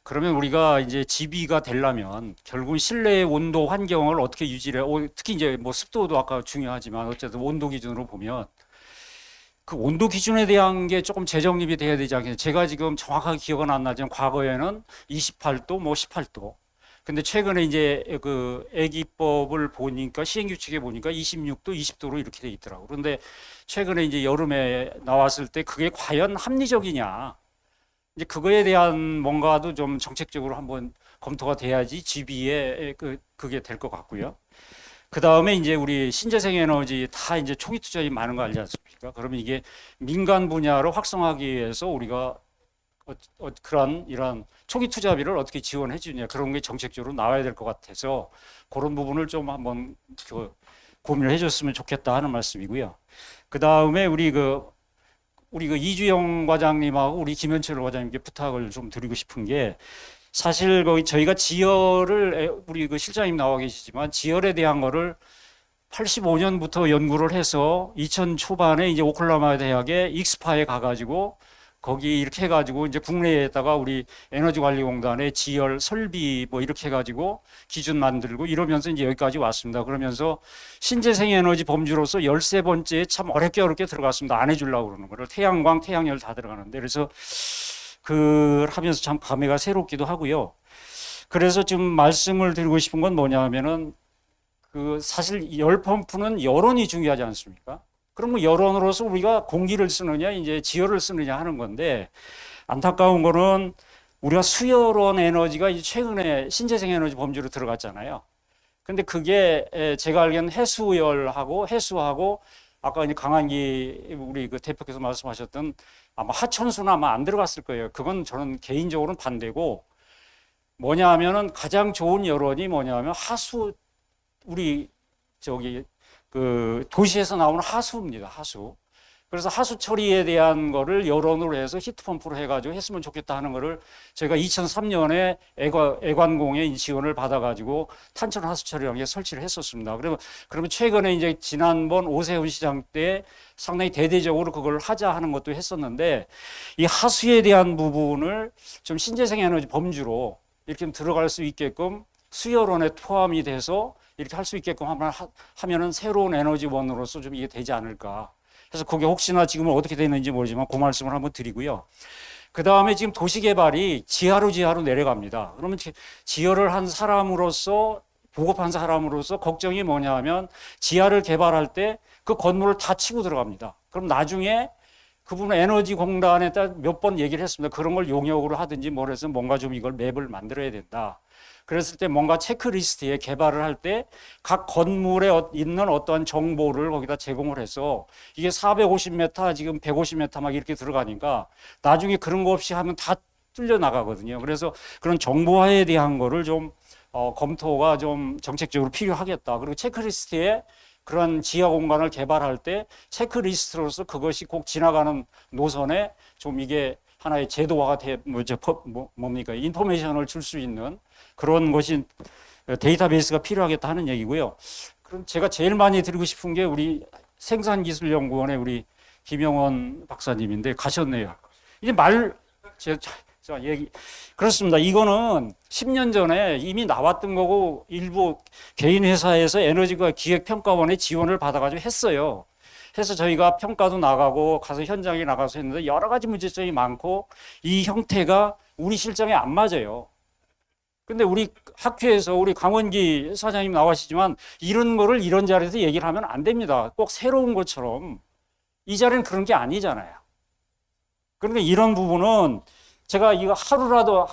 그러면 우리가 이제 지비가 되려면 결국은 실내 온도 환경을 어떻게 유지를 특히 이제 뭐 습도도 아까 중요하지만 어쨌든 온도 기준으로 보면 그 온도 기준에 대한 게 조금 재정립이 돼야 되지 않겠어요? 제가 지금 정확하게 기억은 안 나지만 과거에는 28도, 뭐 18도. 근데 최근에 이제 그 애기법을 보니까 시행규칙에 보니까 26도, 20도로 이렇게 돼 있더라고요. 그런데 최근에 이제 여름에 나왔을 때 그게 과연 합리적이냐? 이제 그거에 대한 뭔가도 좀 정책적으로 한번 검토가 돼야지 GB에 그게 될 것 같고요. 그 다음에 이제 우리 신재생 에너지 다 이제 초기 투자이 많은 거 알지 않습니까? 그러면 이게 민간 분야로 확성하기 위해서 우리가 그런 이런 초기 투자비를 어떻게 지원해 주냐 그런 게 정책적으로 나와야 될 것 같아서 그런 부분을 좀 한번 고민을 해줬으면 좋겠다 하는 말씀이고요. 그 다음에 우리 이주영 과장님하고 우리 김현철 과장님께 부탁을 좀 드리고 싶은 게 사실 거기 저희가 지열을 우리 그 실장님 나와 계시지만 지열에 대한 거를 85년부터 연구를 해서 2000 초반에 이제 오클라호마 대학의 익스파에 가가지고 거기 이렇게 해가지고 이제 국내에다가 우리 에너지관리공단의 지열 설비 뭐 이렇게 해가지고 기준 만들고 이러면서 이제 여기까지 왔습니다. 그러면서 신재생 에너지 범주로서 13번째에 참 어렵게 들어갔습니다. 안 해주려고 그러는 거를 태양광, 태양열 다 들어가는데 그래서 하면서 참 감회가 새롭기도 하고요. 그래서 좀 말씀을 드리고 싶은 건 뭐냐면은 사실 열 펌프는 여론이 중요하지 않습니까? 그럼 뭐 여론으로서 우리가 공기를 쓰느냐 이제 지열을 쓰느냐 하는 건데 안타까운 거는 우리가 수열원 에너지가 이제 최근에 신재생 에너지 범주로 들어갔잖아요. 근데 그게 제가 알기로는 해수하고 아까 이제 강한기 우리 그 대표께서 말씀하셨던 아마 하천수는 아마 안 들어갔을 거예요. 그건 저는 개인적으로는 반대고 뭐냐 하면은 가장 좋은 여론이 뭐냐 하면 하수 우리 도시에서 나오는 하수입니다. 하수. 그래서 하수 처리에 대한 거를 여론으로 해서 히트펌프로 해가지고 했으면 좋겠다 하는 거를 제가 2003년에 애관공의 지원을 받아가지고 탄천 하수 처리라는 게 설치를 했었습니다. 그러면 최근에 이제 지난번 오세훈 시장 때 상당히 대대적으로 그걸 하자 하는 것도 했었는데 이 하수에 대한 부분을 좀 신재생 에너지 범주로 이렇게 좀 들어갈 수 있게끔 수열원에 포함이 돼서 이렇게 할 수 있게끔 하면은 새로운 에너지원으로서 좀 이게 되지 않을까. 그래서 그게 혹시나 지금은 어떻게 되는지 모르지만 그 말씀을 한번 드리고요. 그 다음에 지금 도시개발이 지하로 내려갑니다. 그러면 지하를 한 사람으로서 보급한 사람으로서 걱정이 뭐냐 하면 지하를 개발할 때 그 건물을 다 치고 들어갑니다. 그럼 나중에 그분은 에너지공단에 몇 번 얘기를 했습니다. 그런 걸 용역으로 하든지 뭘 해서 뭔가 좀 이걸 맵을 만들어야 된다. 그랬을 때 뭔가 체크리스트에 개발을 할 때 각 건물에 있는 어떠한 정보를 거기다 제공을 해서 이게 450m 지금 150m 막 이렇게 들어가니까 나중에 그런 거 없이 하면 다 뚫려 나가거든요. 그래서 그런 정보화에 대한 거를 좀 검토가 좀 정책적으로 필요하겠다. 그리고 체크리스트에 그런 지하 공간을 개발할 때 체크리스트로서 그것이 꼭 지나가는 노선에 좀 이게 하나의 제도화가 뭡니까? 인포메이션을 줄 수 있는 그런 것이 데이터베이스가 필요하겠다 하는 얘기고요. 그럼 제가 제일 많이 드리고 싶은 게 우리 생산기술연구원의 우리 김영원 박사님인데 가셨네요. 이제 그렇습니다. 이거는 10년 전에 이미 나왔던 거고 일부 개인 회사에서 에너지과 기획평가원의 지원을 받아가지고 했어요. 해서 저희가 평가도 나가고 가서 현장에 나가서 했는데 여러 가지 문제점이 많고 이 형태가 우리 실정에 안 맞아요. 근데 우리 학회에서 우리 강원기 사장님 나와시지만 이런 거를 이런 자리에서 얘기를 하면 안 됩니다. 꼭 새로운 것처럼 이 자리는 그런 게 아니잖아요. 그러니까 이런 부분은 제가 이거 하루라도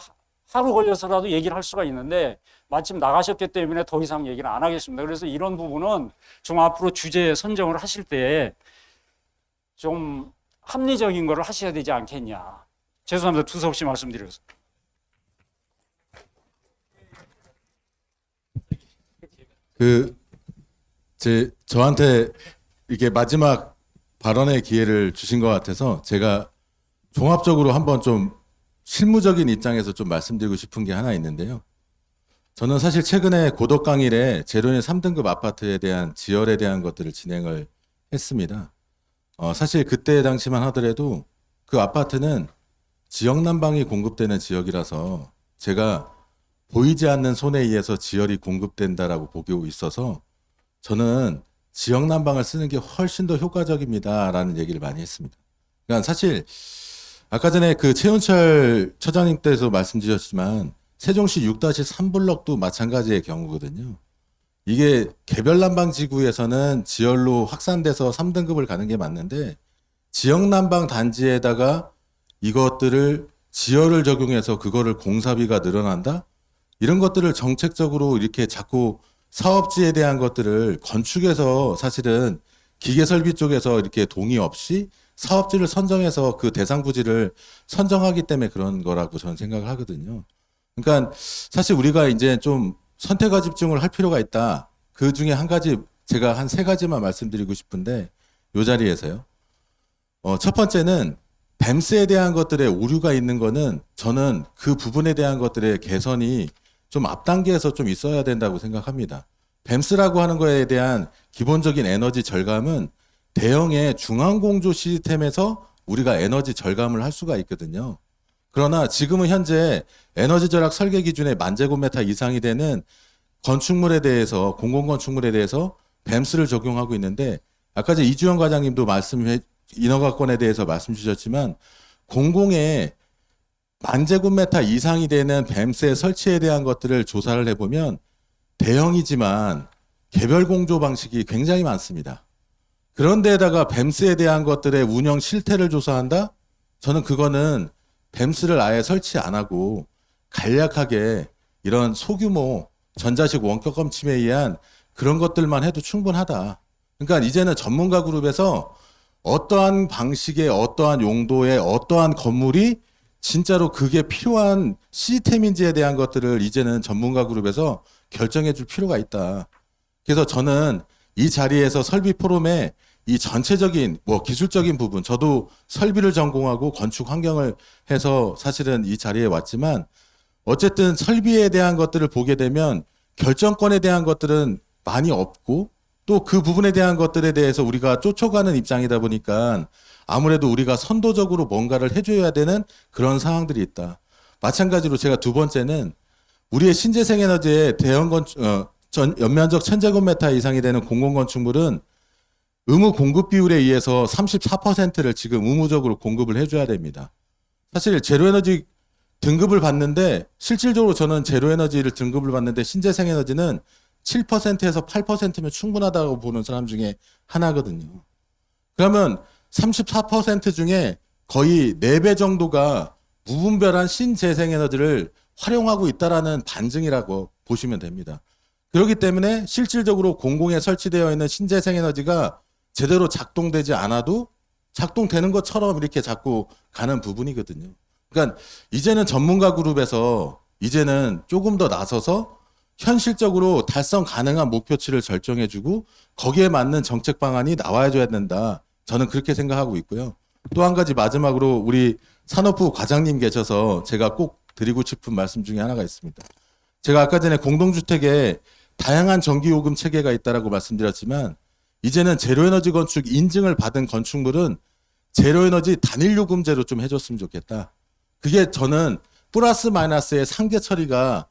하루 걸려서라도 얘기를 할 수가 있는데 마침 나가셨기 때문에 더 이상 얘기를 안 하겠습니다. 그래서 이런 부분은 좀 앞으로 주제 선정을 하실 때 좀 합리적인 거를 하셔야 되지 않겠냐. 죄송합니다. 두서없이 말씀드려서. 저한테 이게 마지막 발언의 기회를 주신 것 같아서 제가 종합적으로 한번 좀 실무적인 입장에서 좀 말씀드리고 싶은 게 하나 있는데요. 저는 사실 최근에 고덕강일에 제로인 3등급 아파트에 대한 지열에 대한 것들을 진행을 했습니다. 사실 그때 당시만 하더라도 그 아파트는 지역 난방이 공급되는 지역이라서 제가 보이지 않는 손에 의해서 지열이 공급된다라고 보고 있어서 저는 지역 난방을 쓰는 게 훨씬 더 효과적입니다라는 얘기를 많이 했습니다. 그러니까 사실 아까 전에 그 최은철 처장님 때도 말씀드렸지만 세종시 6-3 블럭도 마찬가지의 경우거든요. 이게 개별 난방 지구에서는 지열로 확산돼서 3등급을 가는 게 맞는데 지역 난방 단지에다가 이것들을 지열을 적용해서 그거를 공사비가 늘어난다? 이런 것들을 정책적으로 이렇게 자꾸 사업지에 대한 것들을 건축에서 사실은 기계설비 쪽에서 이렇게 동의 없이 사업지를 선정해서 그 대상 부지를 선정하기 때문에 그런 거라고 저는 생각을 하거든요. 그러니까 사실 우리가 이제 좀 선택과 집중을 할 필요가 있다. 그 중에 한 가지 제가 한 3가지만 말씀드리고 싶은데 이 자리에서요. 첫 번째는 뱀스에 대한 것들의 오류가 있는 거는 저는 그 부분에 대한 것들의 개선이 좀 앞단계에서 좀 있어야 된다고 생각합니다. 뱀스라고 하는 거에 대한 기본적인 에너지 절감은 대형의 중앙공조 시스템에서 우리가 에너지 절감을 할 수가 있거든요. 그러나 지금은 현재 에너지 절약 설계 기준의 10,000제곱미터 이상이 되는 건축물에 대해서 공공건축물에 대해서 뱀스를 적용하고 있는데 아까 이주영 과장님도 인허가권에 대해서 말씀 주셨지만 공공의 10,000제곱미터 이상이 되는 뱀스의 설치에 대한 것들을 조사를 해보면 대형이지만 개별 공조 방식이 굉장히 많습니다. 그런데다가 뱀스에 대한 것들의 운영 실태를 조사한다? 저는 그거는 뱀스를 아예 설치 안 하고 간략하게 이런 소규모 전자식 원격검 침해에 의한 그런 것들만 해도 충분하다. 그러니까 이제는 전문가 그룹에서 어떠한 방식의 어떠한 용도의 어떠한 건물이 진짜로 그게 필요한 시스템인지에 대한 것들을 이제는 전문가 그룹에서 결정해 줄 필요가 있다. 그래서 저는 이 자리에서 설비 포럼에 이 전체적인 기술적인 부분, 저도 설비를 전공하고 건축 환경을 해서 사실은 이 자리에 왔지만 어쨌든 설비에 대한 것들을 보게 되면 결정권에 대한 것들은 많이 없고 또 그 부분에 대한 것들에 대해서 우리가 쫓아가는 입장이다 보니까 아무래도 우리가 선도적으로 뭔가를 해줘야 되는 그런 상황들이 있다. 마찬가지로 제가 두 번째는 우리의 신재생에너지의 대형 건축, 연면적 1,000제곱미터 이상이 되는 공공건축물은 의무 공급 비율에 의해서 34%를 지금 의무적으로 공급을 해줘야 됩니다. 사실 제로에너지 등급을 받는데 실질적으로 저는 제로에너지를 등급을 받는데 신재생에너지는 7%에서 8%면 충분하다고 보는 사람 중에 하나거든요. 그러면 34% 중에 거의 4배 정도가 무분별한 신재생에너지를 활용하고 있다라는 반증이라고 보시면 됩니다. 그렇기 때문에 실질적으로 공공에 설치되어 있는 신재생에너지가 제대로 작동되지 않아도 작동되는 것처럼 이렇게 자꾸 가는 부분이거든요. 그러니까 이제는 전문가 그룹에서 이제는 조금 더 나서서 현실적으로 달성 가능한 목표치를 결정해주고 거기에 맞는 정책 방안이 나와줘야 된다. 저는 그렇게 생각하고 있고요. 또 한 가지 마지막으로 우리 산업부 과장님 계셔서 제가 꼭 드리고 싶은 말씀 중에 하나가 있습니다. 제가 아까 전에 공동주택에 다양한 전기요금 체계가 있다라고 말씀드렸지만 이제는 제로에너지 건축 인증을 받은 건축물은 제로에너지 단일요금제로 좀 해줬으면 좋겠다. 그게 저는 플러스 마이너스의 상계 처리가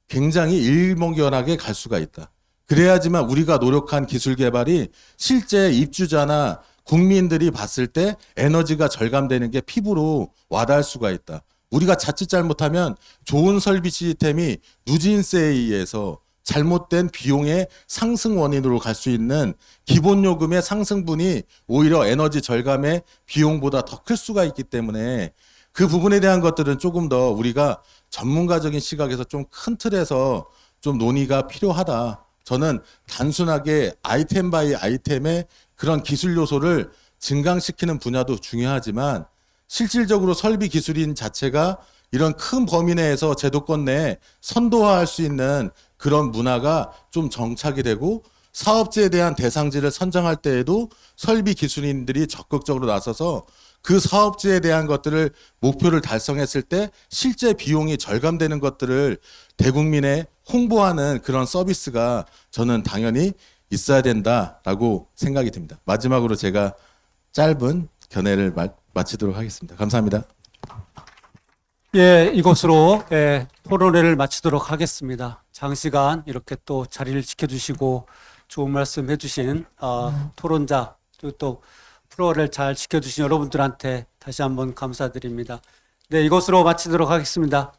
굉장히 일목요연하게 갈 수가 있다. 그래야지만 우리가 노력한 기술 개발이 실제 입주자나 국민들이 봤을 때 에너지가 절감되는 게 피부로 와닿을 수가 있다. 우리가 자칫 잘못하면 좋은 설비 시스템이 누진세에 의해서 잘못된 비용의 상승 원인으로 갈 수 있는 기본 요금의 상승분이 오히려 에너지 절감의 비용보다 더 클 수가 있기 때문에 그 부분에 대한 것들은 조금 더 우리가 전문가적인 시각에서 좀 큰 틀에서 좀 논의가 필요하다. 저는 단순하게 아이템 바이 아이템의 그런 기술 요소를 증강시키는 분야도 중요하지만 실질적으로 설비 기술인 자체가 이런 큰 범위 내에서 제도권 내에 선도화할 수 있는 그런 문화가 좀 정착이 되고 사업지에 대한 대상지를 선정할 때에도 설비 기술인들이 적극적으로 나서서 그 사업지에 대한 것들을 목표를 달성했을 때 실제 비용이 절감되는 것들을 대국민에 홍보하는 그런 서비스가 저는 당연히 있어야 된다라고 생각이 듭니다. 마지막으로 제가 짧은 견해를 마치도록 하겠습니다. 감사합니다. 예, 이것으로 토론회를 마치도록 하겠습니다. 장시간 이렇게 또 자리를 지켜주시고 좋은 말씀 해주신 토론자 그리고 또 프로를 잘 지켜주신 여러분들한테 다시 한번 감사드립니다. 네, 이것으로 마치도록 하겠습니다.